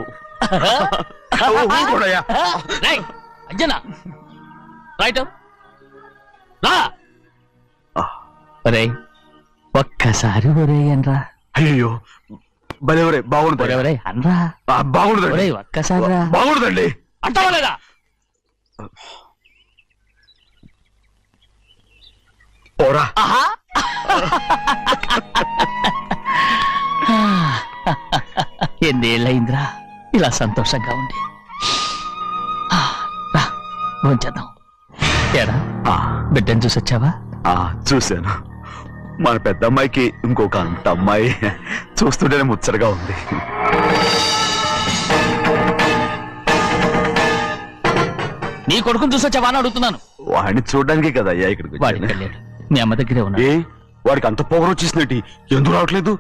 S2: అంజనా, రైట్ రా. ఒక్కసారి ఒరే అనరా.
S13: అయ్యో భలే బాగుంటుంది.
S2: ఒరే అనరా,
S13: బాగుంటుంది.
S2: ఒక్కసారి
S13: బాగుంటుందండి.
S2: అంటావా లేదా?
S13: పోరా.
S2: ఎన్నేళ్ళయిందిరా ఇలా సంతోషంగా ఉండి. భోంచేద్దాం. ఏడా బిడ్డను చూసొచ్చావా?
S13: చూశాను. మన పెద్ద అమ్మాయికి ఇంకొక అంత అమ్మాయి చూస్తుంటేనే ముచ్చటగా ఉంది.
S2: నీ కొడుకుని చూసొచ్చావా అని అడుగుతున్నాను.
S13: వాడిని చూడడానికి కదా అయ్యా ఇక్కడికి వచ్చాను.
S2: మీ అమ్మ దగ్గరే ఉన్నా.
S13: వాడికి అంత పొగరు వచ్చేసినట్టు ఎందుకు రావట్లేదు?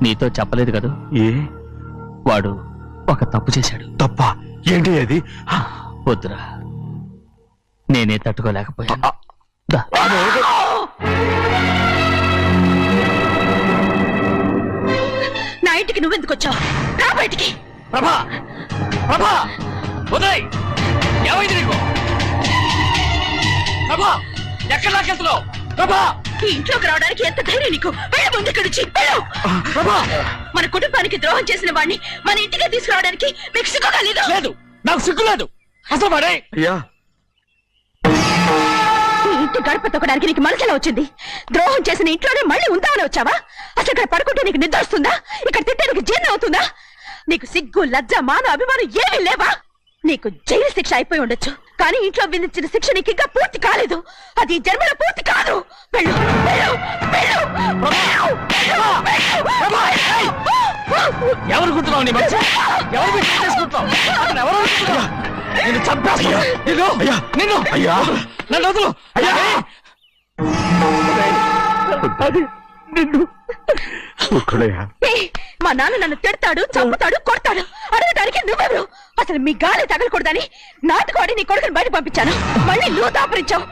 S2: నీతో చెప్పలేదు కదా. వాడు ఒక తప్పు చేశాడు.
S13: తప్ప ఏంటి అది?
S2: వద్దురా, నేనే తట్టుకోలేకపోయాను.
S10: నా ఇంటికి నువ్వెందుకు వచ్చావు? రా బయటికి.
S2: ప్రభా, ప్రభా, ఉదయ్, ఏమైంది నీకు? ప్రభా, ఎక్కడ నాకెళ్తున్నావు? ప్రభా,
S10: ఈ ఇంట్లోకి రావడానికి ఎంత ధైర్యం నీకు? వెళ్ళు ముందు ఇక్కడి నుంచి, వెళ్ళు. మన కుటుంబానికి ద్రోహం చేసిన వాడిని మన ఇంటికి తీసుకురావడానికి మీకు సిగ్గు కాలేదు?
S2: లేదు, నాకు సిగ్గు లేదు. అసలు వాడే
S10: ఈ ఇంటి గడప తొక్కడానికి నీకు మనసులో వచ్చింది. ద్రోహం చేసిన ఇంట్లోనే మళ్ళీ ఉందామని వచ్చావా? అసలు ఇక్కడ పడుకుంటే నీకు నిద్ర వస్తుందా? ఇక్కడ తింటే నీకు జీర్ణం అవుతుందా? నీకు సిగ్గు, లజ్జ, మాన, అభిమానం ఏమీ లేవా? నీకు జైలు శిక్ష అయిపోయి ఉండొచ్చు, కానీ ఇంట్లో విధించిన శిక్ష నీకు ఇంకా పూర్తి కాలేదు. అది జన్మలో పూర్తి కాదు. వెళ్ళు, వెళ్ళు, వెళ్ళు,
S2: ఎవరు గుర్తున్నావు? నీ మంచి ఎవరు చేసుకుంటావు? అతను ఎవరు నిన్ను చంపేస్తా. నిన్ను నన్ను వదులు.
S10: మా నాన్న నన్ను తిడతాడు, చంపుతాడు, కొడతాడు. అడగడానికి నువ్వెవరు? అసలు మీ గాలి తగలకూడదని నాటుకోడి నీ కొడుకుని బయట పంపించాను. మళ్ళీ నువ్వు దాపరించావు.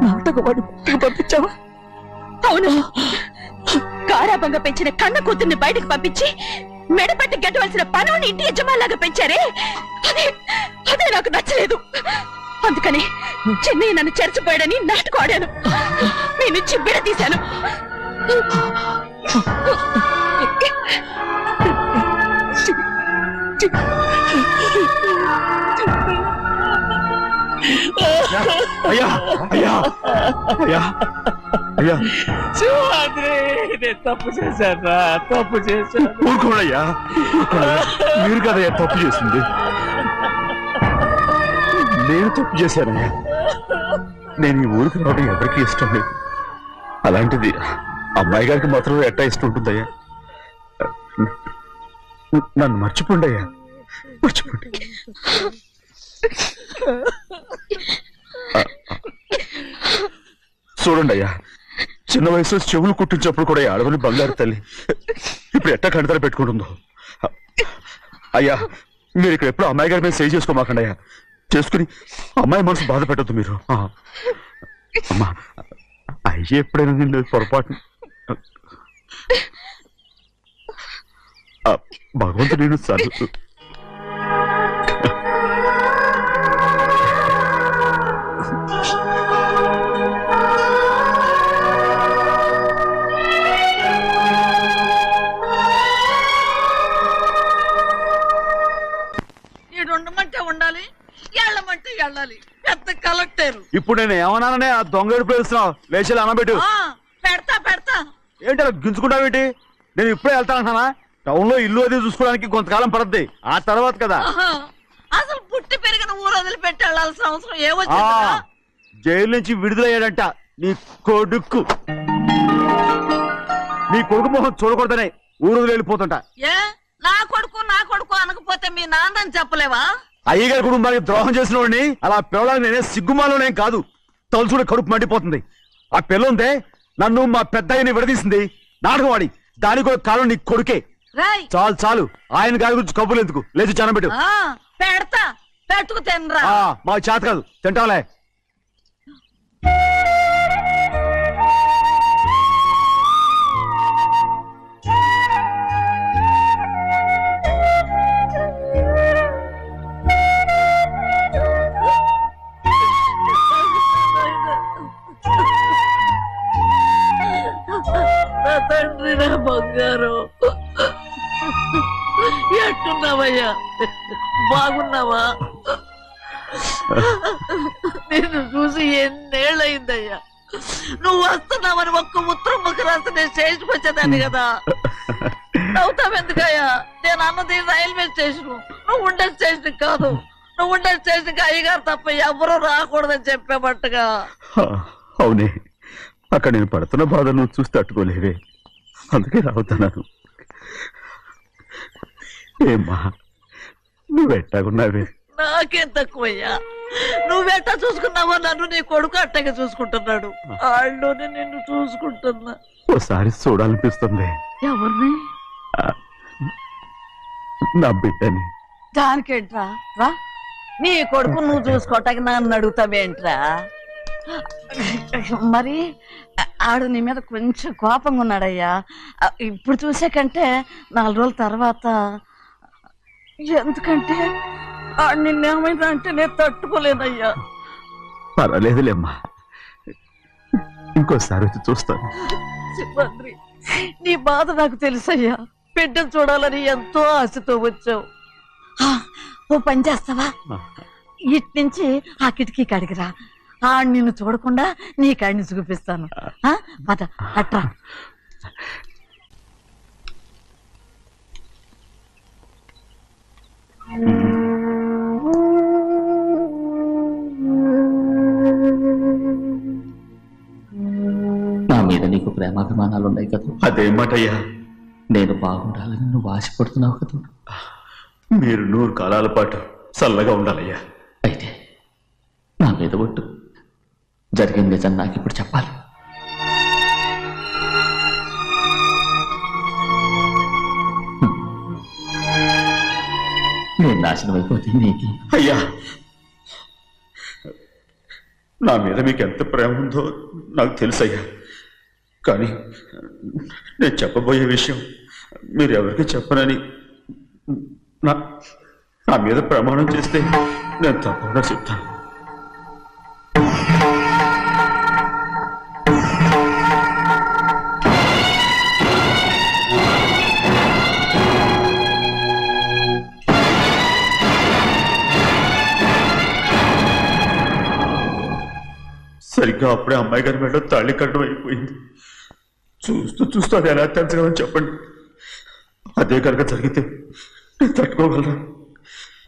S2: నాటకవాడి పంపించావా?
S10: అవును, గారాబంగా పెంచిన కన్న కూతుర్ని బయటకు పంపించి మెడపట్టి గెట్టవలసిన పనుని ఇంటి యజమానిలాగా పెంచారే, అదే నాకు నచ్చలేదు. అందుకని చెన్నై నన్ను చెరచిపోయాడని నాటకం ఆడాను. మీ నుంచి విడదీశాను.
S13: అయ్యా, అయ్యా, అయ్యా, అయ్యా,
S2: తప్పు చేశాను, తప్పు చేశాను.
S13: ఊరుకోడయ్యా, మీరు కదయ్యా తప్పు చేసింది. నేను తప్పు చేశానయ్యా. నేను ఈ ఊరికి రావడం ఎవరికి ఇష్టం లేదు. అలాంటిది అమ్మాయి గారికి మాత్రం ఎట్టా ఇష్టం ఉంటుందయ్యా. నన్ను మర్చిపోండి అయ్యా, మర్చిపోండి. చూడండి అయ్యా, చిన్న వయసులో చెవులు కుట్టించినప్పుడు కూడా ఆడవని బంగారు తల్లి ఇప్పుడు ఎట్టా కంటతలు పెట్టుకుంటుందో. అయ్యా, మీరు ఇక్కడ ఎప్పుడు అమ్మాయి గారి మీద సేవ్ చేసుకోమాకండి అయ్యా. చేసుకుని అమ్మాయి మనసు బాధ పెట్టద్దు మీరు. అమ్మా, అయ్యే ఎప్పుడైనా నిన్ను పొరపాటు భగవంతుడు నేను సర్దు.
S16: ఉండమంటే ఉండాలి, వెళ్ళమంటే వెళ్ళాలి. పెద్ద కలెక్టర్.
S13: ఇప్పుడు నేను ఏమన్నాననే ఆ దొంగ పిలుస్తున్నావు. లేచి అనబెట్టు.
S16: పెడతా పెడతా.
S13: ఏంటి అలా గించుకుంటావేంటి? నేను ఇప్పుడే వెళ్తానంటున్నా. టౌన్ లో ఇల్లు అది చూసుకోవడానికి కొంతకాలం పడద్ది. ఆ తర్వాత కదా.
S16: అసలు పుట్టి పెరిగిన ఊరు వదిలిపెట్టి వెళ్ళాల్సిన అవసరం ఏమొచ్చిందా?
S13: జైలు నుంచి విడుదలయ్యాడంట నీ కొడుకు. నీ కొడుకు మొహం చూడకూడదనే ఊరు వదిలి వెళ్ళిపోతుంట.
S16: ఏ నా కొడుకు అనకపోతే మీ నాన్నని చెప్పలేవా?
S13: అయ్యగారి కుటుంబానికి ద్రోహం చేసిన వాడిని అలా పిల్లడానికి నేనే సిగ్గుమాలోనేం కాదు. తలుచుకుంటే కడుపు మండిపోతుంది. ఆ పిల్లందే నన్ను మా పెద్దయ్యని విడదీసింది. నాటకం వాడి దానికి కూడా కాలం నీ కొడుకే. చాలు చాలు, ఆయన గారి గురించి కబుర్లు ఎందుకు? లేచి చనబెట్టు.
S16: పెడతా, పెట్టుకు తినరా.
S13: మాకు చేత కాదు, తింటాంలే.
S16: తండ్రి, నా బంగారు, ఎట్టున్నావయ్యా? బాగున్నావా? నిన్ను చూసి ఎన్నేళ్ళయిందయ్యా. నువ్వు వస్తున్నావని ఒక్క ఉత్తరం ముఖ రాస్తే నేను స్టేషన్కి వచ్చేదాన్ని కదా. నవ్వుతావెందుకయ్యా? నేను అన్నది రైల్వే స్టేషన్. నువ్వు ఉండే స్టేషన్ కాదు, నువ్వు ఉండే స్టేషన్కి అయ్యగారు తప్ప ఎవరూ రాకూడదని చెప్పేమట్టుగా.
S13: అవునే, అక్కడ నేను పడుతున్న బాధ నువ్వు చూసి తట్టుకోలేవే, అందుకే రావుతున్నాను. ఏమ్మా నువ్వెట్టాగున్నావే?
S16: నాకేం తక్కువయ్యా, నువ్వెట్టా చూసుకున్నావో నన్ను నీ కొడుకు అట్టగా చూసుకుంటున్నాడు. వాళ్ళలోనే నిన్ను చూసుకుంటున్నా.
S13: ఓసారి చూడాలనిపిస్తుంది.
S16: ఎవరిని?
S13: నా బిడ్డని.
S16: దానికేంట్రా, రా నీ కొడుకు నువ్వు చూసుకోవటానికి నన్ను అడుగుతావేంట్రా? మరి ఆడు నీ మీద కొంచెం కోపంగా ఉన్నాడయ్యా. ఇప్పుడు చూసే కంటే 4 రోజుల తర్వాత. ఎందుకంటే ఆడు నిన్నేమైనా అంటే నేను తట్టుకోలేదయ్యా.
S13: పర్వాలేదులేమ్మా, ఇంకోసారి వచ్చి చూస్తాను.
S16: సింహాద్రి, నీ బాధ నాకు తెలుసయ్యా. బిడ్డను చూడాలని ఎంతో ఆశతో వచ్చావు. ఓ పని చేస్తావా, ఇటు నుంచి ఆ కిటికీ కడిగిరా. ఆడు నిన్ను చూడకుండా నీ కాడిని చూపిస్తాను. పద అట్రా.
S2: నా మీద నీకు ప్రేమాభిమానాలు ఉన్నాయి కదా.
S13: అదేమాటయ్యా?
S2: నేను బాగుండాలని నువ్వు ఆశపడుతున్నావు కదా.
S13: మీరు 100 కాలాల పాటు చల్లగా ఉండాలయ్యా.
S2: అయితే నా మీద ఒట్టు, జరిగిన నిజం నాకు ఇప్పుడు చెప్పాలి. నేను నాశనం అయిపోతే నీకు.
S13: అయ్యా, నా మీద మీకు ఎంత ప్రేమ ఉందో నాకు తెలుసయ్యా. కానీ నేను చెప్పబోయే విషయం మీరు ఎవరికి చెప్పనని నా మీద ప్రమాణం చేస్తే నేను తప్పకుండా చెప్తాను. సరిగ్గా అప్పుడే అమ్మాయి గారి మెడలో తాళి కట్టడం అయిపోయింది. చూస్తూ చూస్తూ అది ఎలా తెంచగలని చెప్పండి. అదే కనుక జరిగితే నేను తట్టుకోగలరా?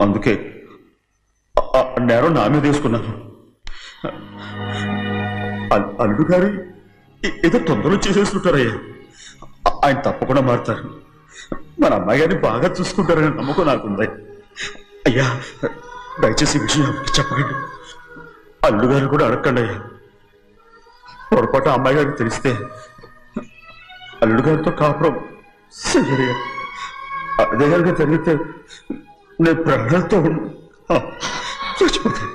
S13: అందుకే నేరం నా మీద తీసుకున్నాను. అల్లుడు గారు ఏదో తొందరలో చేసేసుకుంటారయ్యా. ఆయన తప్పకుండా మారుతారు. మన అమ్మాయి గారిని బాగా చూసుకుంటారని నమ్మకం నాకుంది. అయ్యా, దయచేసి ఈ విషయం ఎవరికి చెప్పకండి. అల్లుడు గారు కూడా అడగండి అయ్యా. పొరపాటు అమ్మాయి గారికి తెలిస్తే అల్లుడు గారితో కాపురం సరిగా అదే కనుక జరిగితే నేను ప్రాణాలతో చచ్చిపోతాను.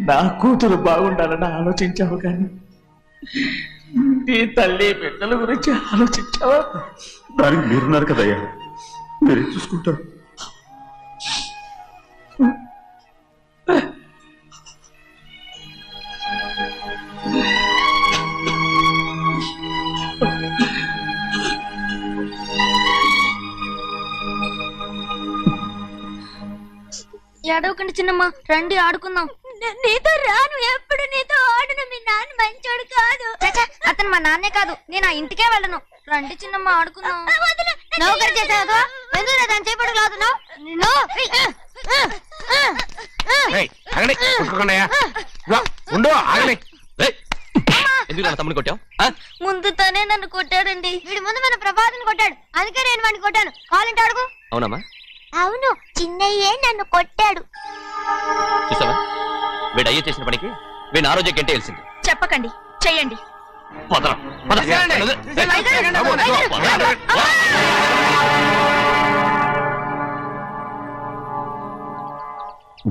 S2: నా కూతురు బాగుండాలని ఆలోచించావు, కానీ నీ తల్లి బిడ్డల గురించి ఆలోచించావా?
S13: దానికి మీరున్నారు కదయ్యా, మీరే చూసుకుంటారు.
S17: ఏడవకండి చిన్నమ్మ, రండి ఆడుకుందాం. నీతో రాను, ఎప్పుడు నీతో ఆడను. మీ నాన్న మంచోడు కాదు. అతను మా నాన్నే కాదు, నేను ఆ ఇంటికే వెళ్ళను. రండి చిన్నమ్మ ఆడుకుందాం. నౌకరు చేసావు ఎందుకు దాని చేపడు కాదు.
S11: ఎందుకు తమ్ముని కొట్టావు?
S17: ముందు తనే నన్ను కొట్టాడండి. వీడి ముందు మన ప్రభాతం కొట్టాడు, అందుకే నేను వాడిని కొట్టాను. కావాలంటే అడుగు.
S11: అవునమ్మా?
S17: అవును, చిన్నయ్యే నన్ను కొట్టాడు.
S11: చూసావా, వీడు అయ్యే చేసిన పనికి వీడిని ఆ రోజే గంటే తెలిసింది.
S17: చెప్పకండి, చెయ్యండి.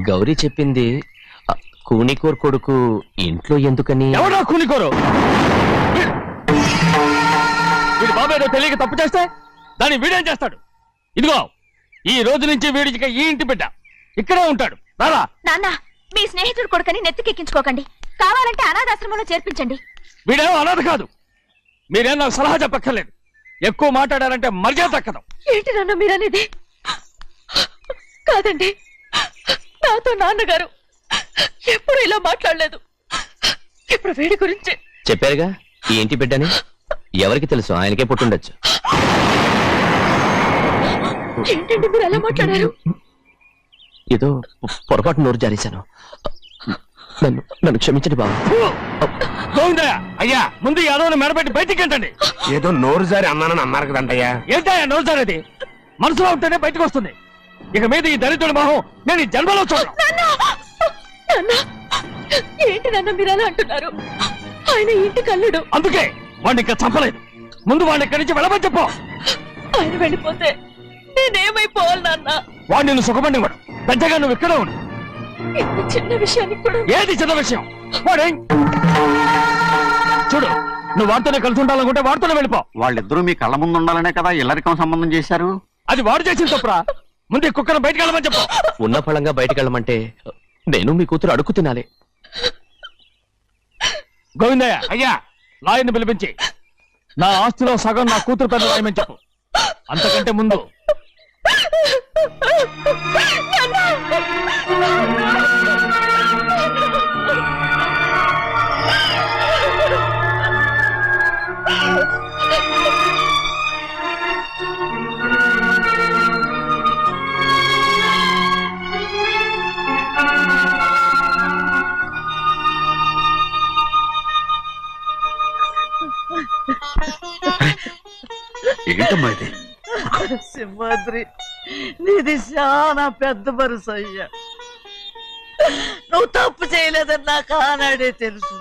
S11: గౌరీ చెప్పింది కూనికోర్ కొడుకు ఇంట్లో ఎందుకని?
S2: ఎవడో కూనికోరు? వీడి బాబు ఏదో తెలియక తప్పు చేస్తే దాన్ని వీడేం చేస్తాడు? ఇదిగో, ఈ రోజు నుంచి వీడికి ఈ ఇంటి బిడ్డ ఇక్కడే ఉంటాడు. రారా.
S10: నాన్న, మీ స్నేహితుడు కొడుకని నెత్తికెక్కించుకోకండి. కావాలంటే అనాథాశ్రమంలో చేర్పించండి.
S2: వీడేమో అనాథ కాదు. మీరేం నాకు సలహా చెప్పక్కర్లేదు. ఎక్కువ మాట్లాడారంటే మర్యాద తక్కదు.
S10: ఏంటి నాన్న మీరనేది? కాదండి, నాతో నాన్నగారు ఎప్పుడు ఇలా మాట్లాడలేదు. ఇప్పుడు వీడి గురించి
S11: చెప్పారుగా ఈ ఇంటి బిడ్డని. ఎవరికి తెలుసు, ఆయనకే పుట్టుండొచ్చు.
S10: ఏంటండి మీరు ఎలా మాట్లాడారు?
S11: ఏదో పొరపాటు నోరు జారేశాను. నన్ను క్షమించండి బాబు.
S2: గోవిందయ్య అయ్యా, ముందు ఈ అదోని మెడపెట్టి బయటికి ఏంటండి?
S8: ఏదో నోరు జారి అన్నానని అన్నారు కదంటయ్యా.
S2: ఏంటయ్యా నోరు జారేది? మనసులో ఉంటేనే బయటకు వస్తుంది. ఇక మీద ఈ దరిద్రుడి మొహం నేను ఈ జన్మలో చూడను.
S10: ఏంటి నాన్న మీరు అలా అంటున్నారు? ఆయన ఇంటి కల్లుడు.
S2: అందుకే వాడిని ఇంకా చంపలేదు. ముందు వాడిని ఇక్కడి నుంచి వెళ్ళమని చెప్పు.
S10: ఆయన వెళ్ళిపోతే నేనేమైపోవాలి నాన్న?
S2: వాడిని నువ్వు సుఖపడివాడు. పెద్దగా నువ్వు ఇక్కడ ఉండు.
S10: ఇంత చిన్న విషయానికి కూడా.
S2: ఏది చిన్న విషయం? వాడే చూడు, నువ్వు వాడితోనే కలిసి ఉండాలనుకుంటే వాడితోనే వెళ్ళిపో.
S14: వాళ్ళిద్దరూ మీ కళ్ళ ముందు ఉండాలనే కదా ఇల్లరికం సంబంధం చేశారు.
S2: అది వాడు చేసిన తప్పురా. ముందు ఈ కుక్కను బయటకు వెళ్ళమని చెప్పు.
S11: ఉన్న ఫలంగా బయటకు వెళ్ళమంటే నేను మీ కూతురు అడుగు తినాలి.
S2: గోవిందయ్య అయ్యా, లాయర్ని పిలిపించి నా ఆస్తిలో సగం నా కూతురు పెద్ద రాయమని చెప్పు. అంతకంటే ముందు
S13: ఏంటమ్మా ఇది?
S16: సింహాద్రి, నీది చాలా పెద్ద మనసు అయ్యా. నువ్వు తప్పు చేయలేదని నాకు ఆనాడే తెలుసు.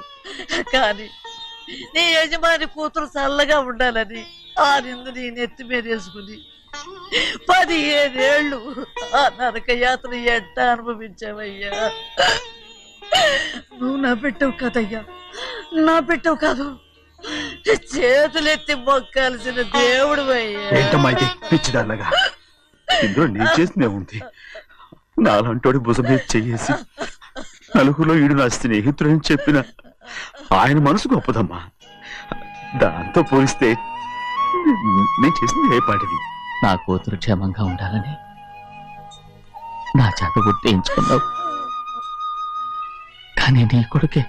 S16: కానీ నీ యజమాని కూతురు చల్లగా ఉండాలని ఆ నిందు నీ నెత్తి మీద వేసుకుని 15 ఏళ్ళు ఆ నరక యాత్ర ఎట్ట అనుభవించావయ్యా. నువ్వు నా పెట్టవు కదయ్యా, నా పెట్టవు కాదు, చేతులెత్తి మొక్కాల్సిన దేవుడు అయ్యా.
S13: ఏంటమ్మా ఇది పిచ్చిదాన్నగా? ఇందులో నేను చేసినే ఉంది. నాలంటోడి భుజం మీద చెయ్యేసి నలుగురిలో ఈడు నా స్నేహితుడని చెప్పిన ఆయన మనసు గొప్పదమ్మా. దాంతో పోలిస్తే నేను చేసింది ఏ పాటిది?
S11: నా కూతురు క్షేమంగా ఉండాలని నా చేత గుర్తించుకున్నావు. కానీ నీ కొడుకే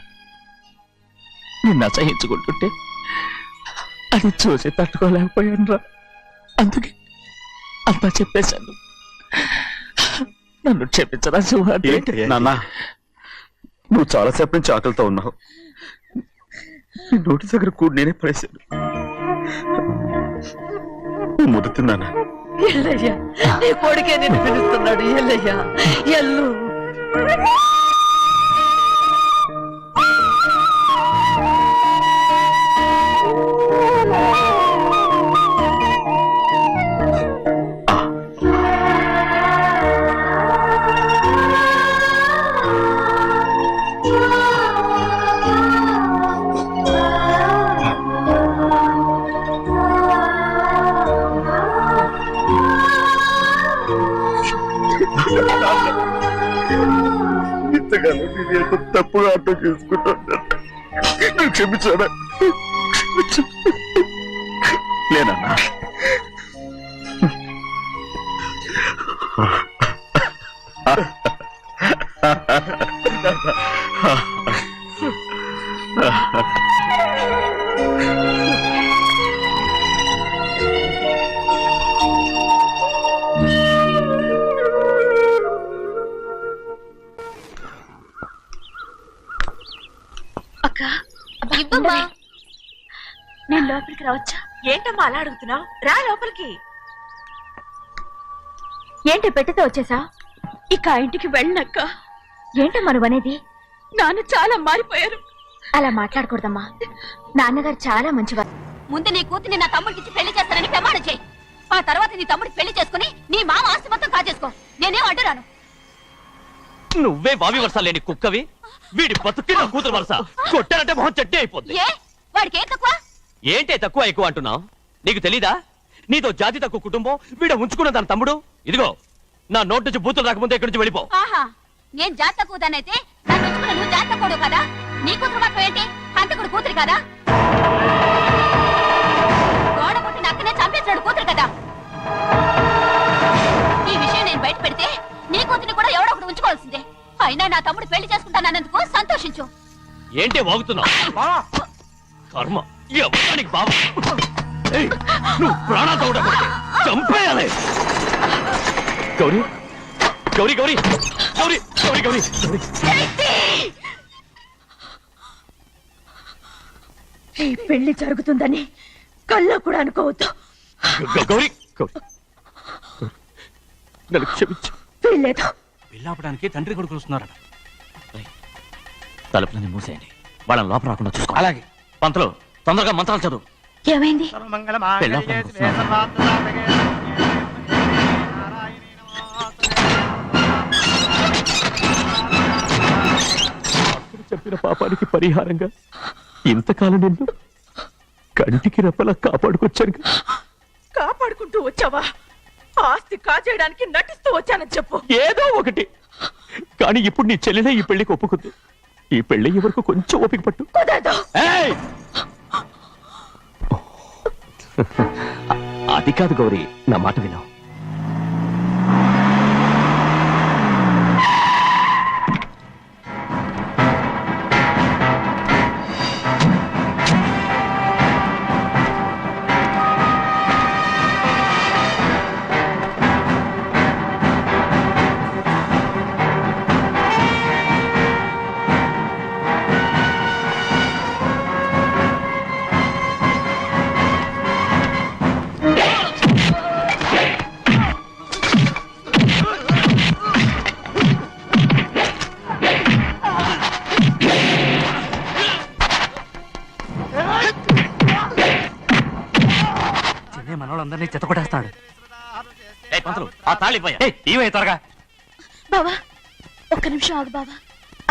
S11: నిన్ను అసహించుకుంటుంటే అది చూసి తట్టుకోలేకపోయాను రా. అందుకే అంతా చెప్పేశాను. నన్ను క్షమించరా సింహాద్రి.
S13: నాన్న, నువ్వు చాలాసేపు నుంచి ఆకలితో ఉన్నావు. నీ నోటి దగ్గర కూడా నేనే పడేశాను. ముద్దు తిన్నానా?
S16: ఎల్లయ్యా, నీ కొడుకే నిన్ను పిలుస్తున్నాడు. ఎల్లయ్యా, ఎల్లు.
S13: ఇంతకాలం నేను ఎంత తప్పుగా అర్థం చేసుకుంటాను. నువ్వు క్షమించాడా? లేనన్నా,
S10: ఇవ్వమ్మా. నేను లోపలికి రావచ్చా? ఏంటమ్మా అలా అడుగుతున్నావు? రా లోపలికి. ఏంటి పెట్టితే వచ్చేసా? ఇక ఆ ఇంటికి వెళ్ళనక్క. ఏంటమ్మా నువ్వు అనేది? నాన్న చాలా మారిపోయారు. అలా మాట్లాడకూడదమ్మా. నాన్నగారు చాలా మంచివారు.
S17: ముందు నీ కూతుర్ని నా తమ్ముడికి పెళ్లి చేస్తానని ప్రమాణం చేయి. ఆ తర్వాత నీ తమ్ముడికి పెళ్లి చేసుకుని నీ మామ ఆస్తి మొత్తం కాజేసుకో. నేనేం అడ్డురాను.
S1: నువ్వే వావి వరుస లేని కుక్కవి. వీడి బతుక్కి నా కూతురు వరుస. కొట్టానంటే మొహం చెడ్డే అయిపోద్ది.
S17: వాడికి ఏం తక్కువ?
S1: ఏంటే తక్కువ ఎక్కువ అంటున్నావు? నీకు తెలీదా? నీతో జాతి తక్కువ కుటుంబం వీడ ఉంచుకున్న తన తమ్ముడు. ఇదిగో నా నోటి నుంచి బూతులు రాకముందే ఇక్కడి నుంచి వెళ్ళిపో.
S17: ఆహా, నేను జాతి తక్కువదానైతే నన్ను ఉంచుకున్న నువ్వు జాతి తక్కువ కదా? నీ కూతురు మాత్రం ఏంటి? హంతకుడు కూతురు కదా? గోడ పుట్టిన అక్కనే చంపేసినాడు కూతురు కదా? ఈ విషయం నేను బయట పెడితే నీ కూతురిని కూడా ఎవడో ఒకటి ఉంచుకోవాల్సిందే. అయినా నా తమ్ముడు పెళ్లి చేసుకుంటానన్నందుకు సంతోషించు.
S1: ఏంటే వాగుతున్నావు? కర్మ. ఎవరికి బాబా నువ్వు ప్రాణాలతో ఉండకూడదు చంపేయాలి గౌరీ గౌరీ గౌరీ గౌరీ గౌరీ గౌరీ
S10: ఈ పెళ్లి జరుగుతుందని కల్లో కూడా అనుకోవద్దు.
S1: గౌరీ గౌరీ నన్ను క్షమించు.
S10: వీల్లేదు.
S1: పెళ్ళాపడానికి తండ్రి కొడుకులు వస్తున్నారట. తలుపులని మూసేయండి, వాళ్ళని లోపల రాకుండా చూసుకో. అలాగే పంతులు తొందరగా మంత్రాలు చదువు.
S10: ఏమైంది?
S1: చెప్పిన పాపానికి పరిహారంగా ఇంతకాలం నిన్ను కంటికి రెప్పలా కాపాడుకొచ్చాను.
S10: కాపాడుకుంటూ వచ్చావా? ఆస్తి కాజేయడానికి నటిస్తూ వచ్చానని చెప్పు.
S1: ఏదో ఒకటి. కానీ ఇప్పుడు నీ చెల్లెలే ఈ పెళ్లికి ఒప్పుకుంది. ఈ పెళ్లి వరకు కొంచెం ఓపిక పట్టు. అది కాదు గౌరీ, నా మాట విను.
S2: మనోళ్ళందరినీ చెత్తకొట్టేస్తాడు.
S1: పంతులు ఆ తాళి ఇవే త్వరగా.
S17: బావా ఒక్క నిమిషం ఆగు బావా,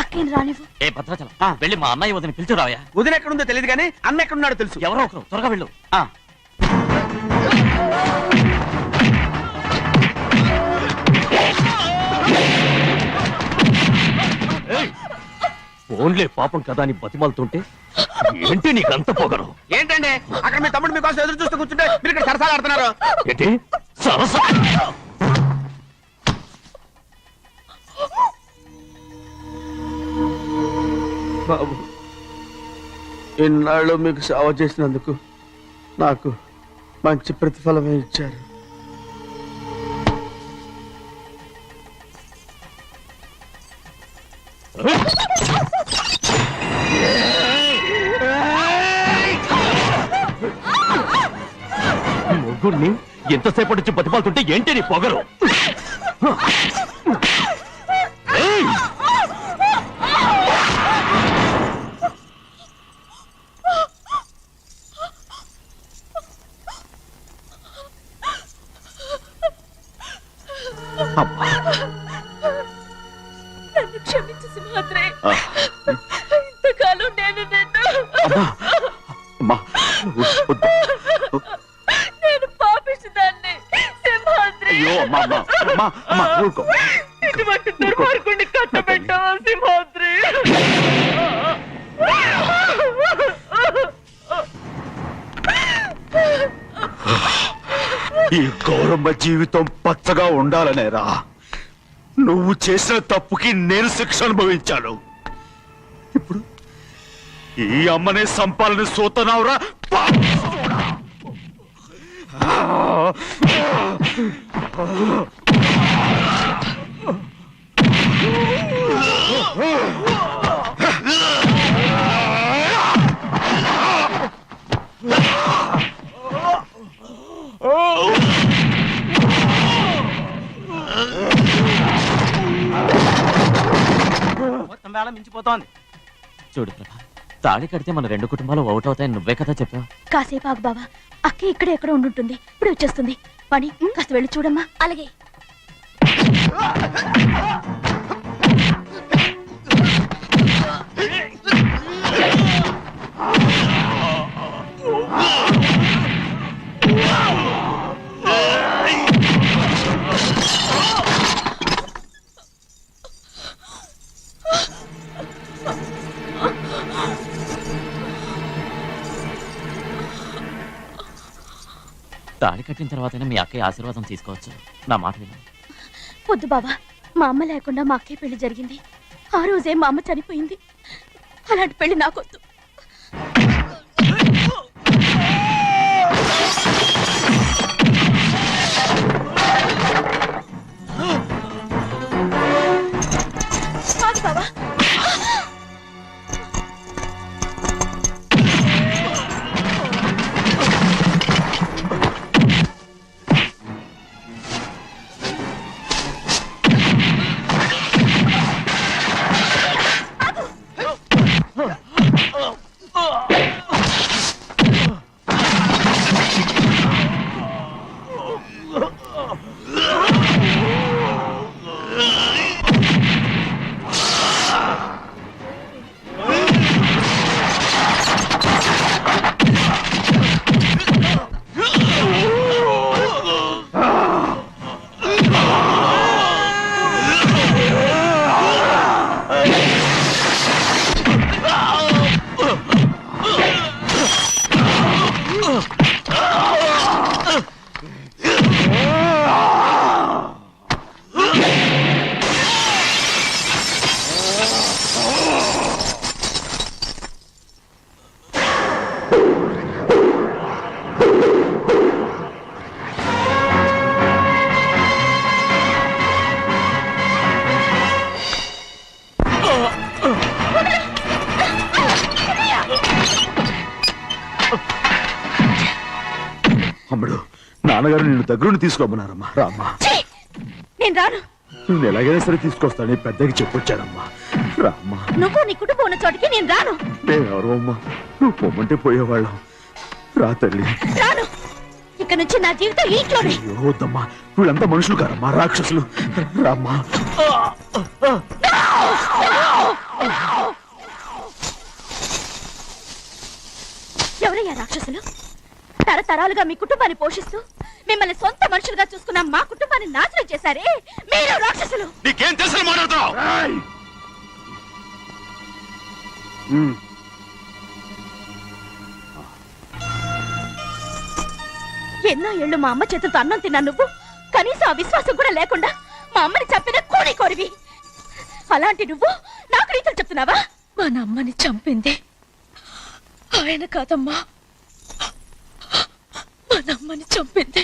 S17: అక్కేం రానివ్వు.
S1: ఏ భద్రాచలం వెళ్ళి మా అన్నయ్య వదిన పిలిచిరావయ్యా.
S7: వదిన ఎక్కడుందో తెలియదు కానీ అన్న ఎక్కడున్నాడో తెలుసు.
S1: ఎవరో ఒకరు త్వరగా వెళ్ళు. ఓన్లే పాపం కదా అని బతిమాలుతుంటే ఏంటి నీకంత పొగరు?
S7: ఏంటండి అక్కడ మీ తమ్ముడు మీకోసం ఎదురు చూస్తూ కూర్చుంటే మీరు ఇక్కడ సరసాలు ఆడుతున్నారు.
S1: ఏంటి సరస?
S7: బాబు ఇన్నాళ్ళు మీకు సేవ చేసినందుకు నాకు మంచి ప్రతిఫలమే ఇచ్చారు.
S1: ముగ్గురిని ఎంతసేపటి నుంచి బతిమాలుతుంటే ఏంటి నీ పొగరు?
S10: నన్ను క్షమించు సింహాద్రి. ఇంతకాలం నేను నేను పాపిస్తుందాన్ని సింహాద్రి. ఇటువంటి దుర్మార్గుడిని కట్టబెట్టావా సింహాద్రి?
S13: ఈ గౌరమ్మ జీవితం పచ్చగా ఉండాలనేరా నువ్వు చేసిన తప్పుకి నేను శిక్ష అనుభవించాను. ఇప్పుడు ఈ అమ్మనే సంపాలని సోతనావురా.
S2: మొత్తం వేళ మించిపోతోంది.
S11: చూడు ప్రభా, తాళి కడితే మన రెండు కుటుంబాలు అవుట్ అవుతాయని నువ్వే కదా చెప్పావు.
S17: కాసేపు ఆగు బావా, అక్క ఇక్కడే ఎక్కడ ఉండుంటుంది, ఇప్పుడు వచ్చేస్తుంది. పని కాస్త వెళ్ళి చూడమ్మా. అలాగే.
S11: తాళి కట్టిన తర్వాతైనా మీ అక్కయ్య ఆశీర్వాదం తీసుకోవచ్చు. నా మాట విను.
S17: వద్దు బావా, మా అమ్మ లేకుండా మా అక్కయ్య పెళ్లి జరిగింది. ఆ రోజే మా అమ్మ చనిపోయింది. అలాంటి పెళ్లి నాకొద్దు.
S13: తమ్ముడు నాన్నగారు నిన్ను దగ్గరుండి తీసుకోమన్నారమ్మా రామ్మా.
S10: నేను రాను.
S13: నేను ఎలాగైనా సరే తీసుకొస్తాను పెద్దకి చెప్పొచ్చారమ్మా. రామ్మా.
S10: నువ్వు నీ కుటుంబం ఉన్న చోటికి నేను రాను.
S13: మేమెవరో అమ్మా, నువ్వు పొమ్మంటే పోయేవాళ్ళం. రా తల్లి.
S10: రాను. ఇక నుంచి నా జీవితం ఇంట్లోనే.
S13: వద్దమ్మా, వీళ్ళంతా మనుషులు కారమ్మా, రాక్షసులు. రామ్మా.
S10: ఎవరయ్యా రాక్షసులు? తరతరాలుగా మీ కుటుంబాన్ని పోషిస్తూ మిమ్మల్ని సొంత మనుషులుగా చూసుకున్న మా కుటుంబాన్ని నాశనం చేశారే మీరు రాక్షసులు.
S1: నీకేం తెలుసు మాట్లాడుతున్నావు?
S10: ఎన్నో ఏళ్ళు మా అమ్మ చేతులతో అన్నం తిన్నా నువ్వు కనీసం ఆ విశ్వాసం కూడా లేకుండా మా అమ్మని చంపిన కోడి కోరివి. అలాంటి నువ్వు నాకు రీతులు చెప్తున్నావా?
S18: మా అమ్మని చంపింది ఆయన కాదమ్మా, మా అమ్మని చంపింది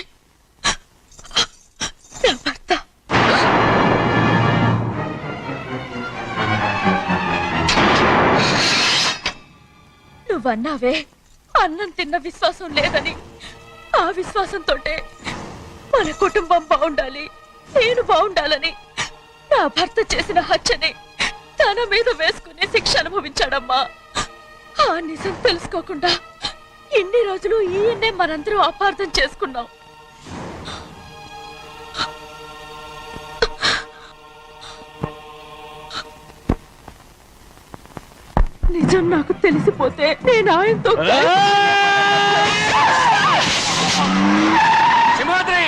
S18: నా భర్త. నువ్వన్నావే అన్నం తిన్న విశ్వాసం లేదని. ఆ విశ్వాసంతో మన కుటుంబం బాగుండాలి, నేను బాగుండాలని నా భర్త చేసిన హత్యని తన మీద వేసుకునే శిక్ష అనుభవించాడమ్మా. ఆ నిజం తెలుసుకోకుండా ఇన్ని రోజులు ఈయన్నే మనందరం అపార్థం చేసుకున్నాం. నిజం నాకు తెలిసిపోతే నేను ఆయనతో
S1: సింహాద్రి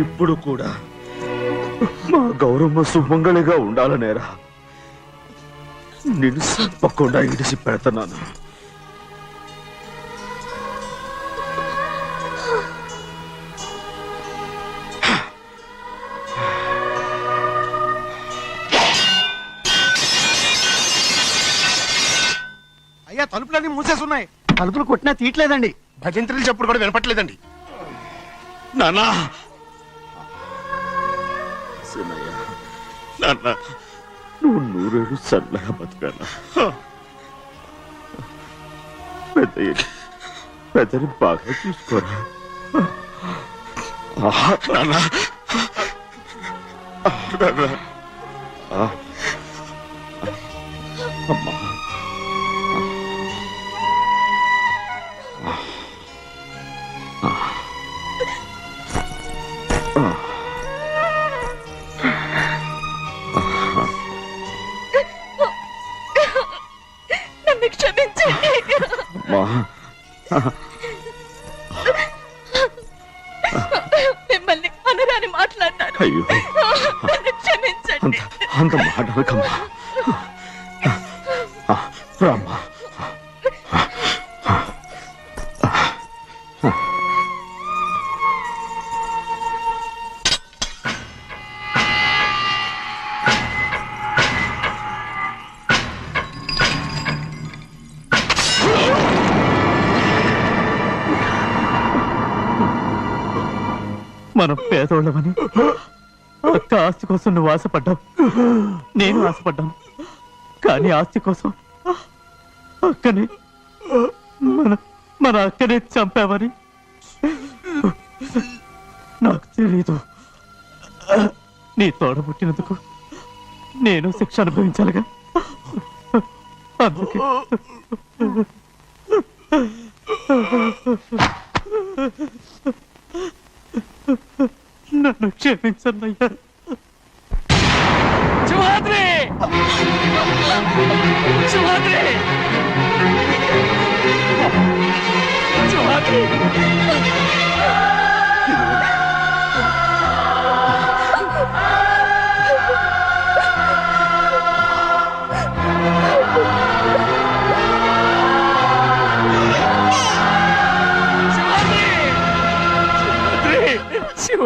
S13: ఇప్పుడు కూడా మా గౌరమ్మ సుమంగళిగా ఉండాలనేరా నిన్ను తప్పకుండా ఇడిసి పెడతాను.
S7: అయ్యా తలుపులన్నీ మూసేసున్నాయి. తలుపులు కొట్టినా తీయట్లేదండి.
S8: భజంత్రులు చెప్పుడు కూడా వినపట్లేదండి.
S13: నాన్న నాన్న నువ్వు నూరేళ్ళు చల్లగా బతకాల. పెద్దని బాగా చూసుకోరా నాన్న. అమ్మా
S18: నన్ను క్షమించండి. మిమ్మల్ని అనురాని మాట్లాడినాను.
S13: అయ్యో
S18: నన్ను క్షమించండి.
S13: అంత మాటలకమ్మా. రామ్మా.
S2: మనం పేదోళ్ళమని అక్క ఆస్తి కోసం నువ్వు ఆశపడ్డావు, నేను ఆశపడ్డాను. కానీ ఆస్తి కోసం అక్కనే మన అక్కనే చంపావని నాకు తెలీదు. నీ తోడ పుట్టినందుకు నేను శిక్ష అనుభవించాలిగా. అందుకే నన్ను క్షమించన్నయ్యా.
S1: సింహాద్రి సింహాద్రి సింహాద్రి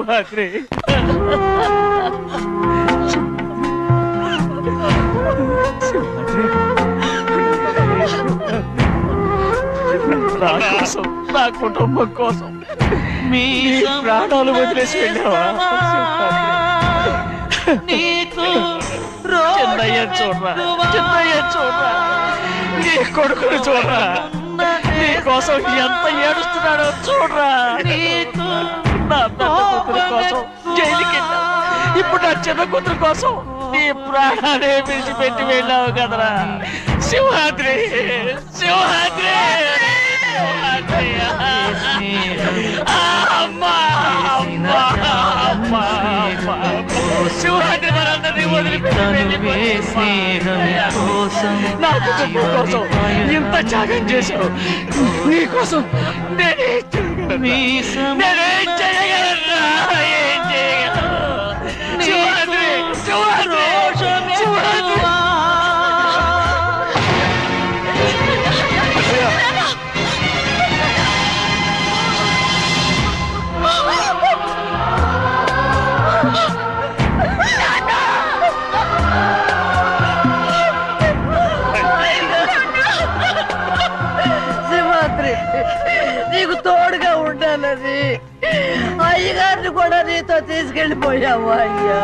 S2: సింహాద్రి నా కోసం నా కుటుంబం కోసం మీ ప్రాణాలు వదిలేసి వెళ్ళావా చిన్నయ్య చూడరా చిన్నయ్య చూడరా నీ కొడుకుని చూడరా నీ కోసం ఎంత ఏడుస్తున్నాడో చూడరా నా పెద్ద కూతురు కోసం జైలుకి వెళ్ళావు ఇప్పుడు నా చిన్న కూతురు కోసం నీ ప్రాణాలే విడిచిపెట్టి వెళ్ళావు కదరా సింహాద్రి సింహాద్రి అమ్మా అమ్మా అమ్మా సింహాద్రి మనందరినీ వదిలిపెట్టి నా కుటుంబం కోసం ఇంత త్యాగం చేశావు నీ కోసం నేనేం చేయగలరా ఏం చేయగలను సింహాద్రి సింహాద్రి సింహాద్రి
S16: సింహాద్రి నీకు తోడుగా ఉండాలని అయ్యగారిని కూడా నీతో తీసుకెళ్ళిపోయావు అయ్యా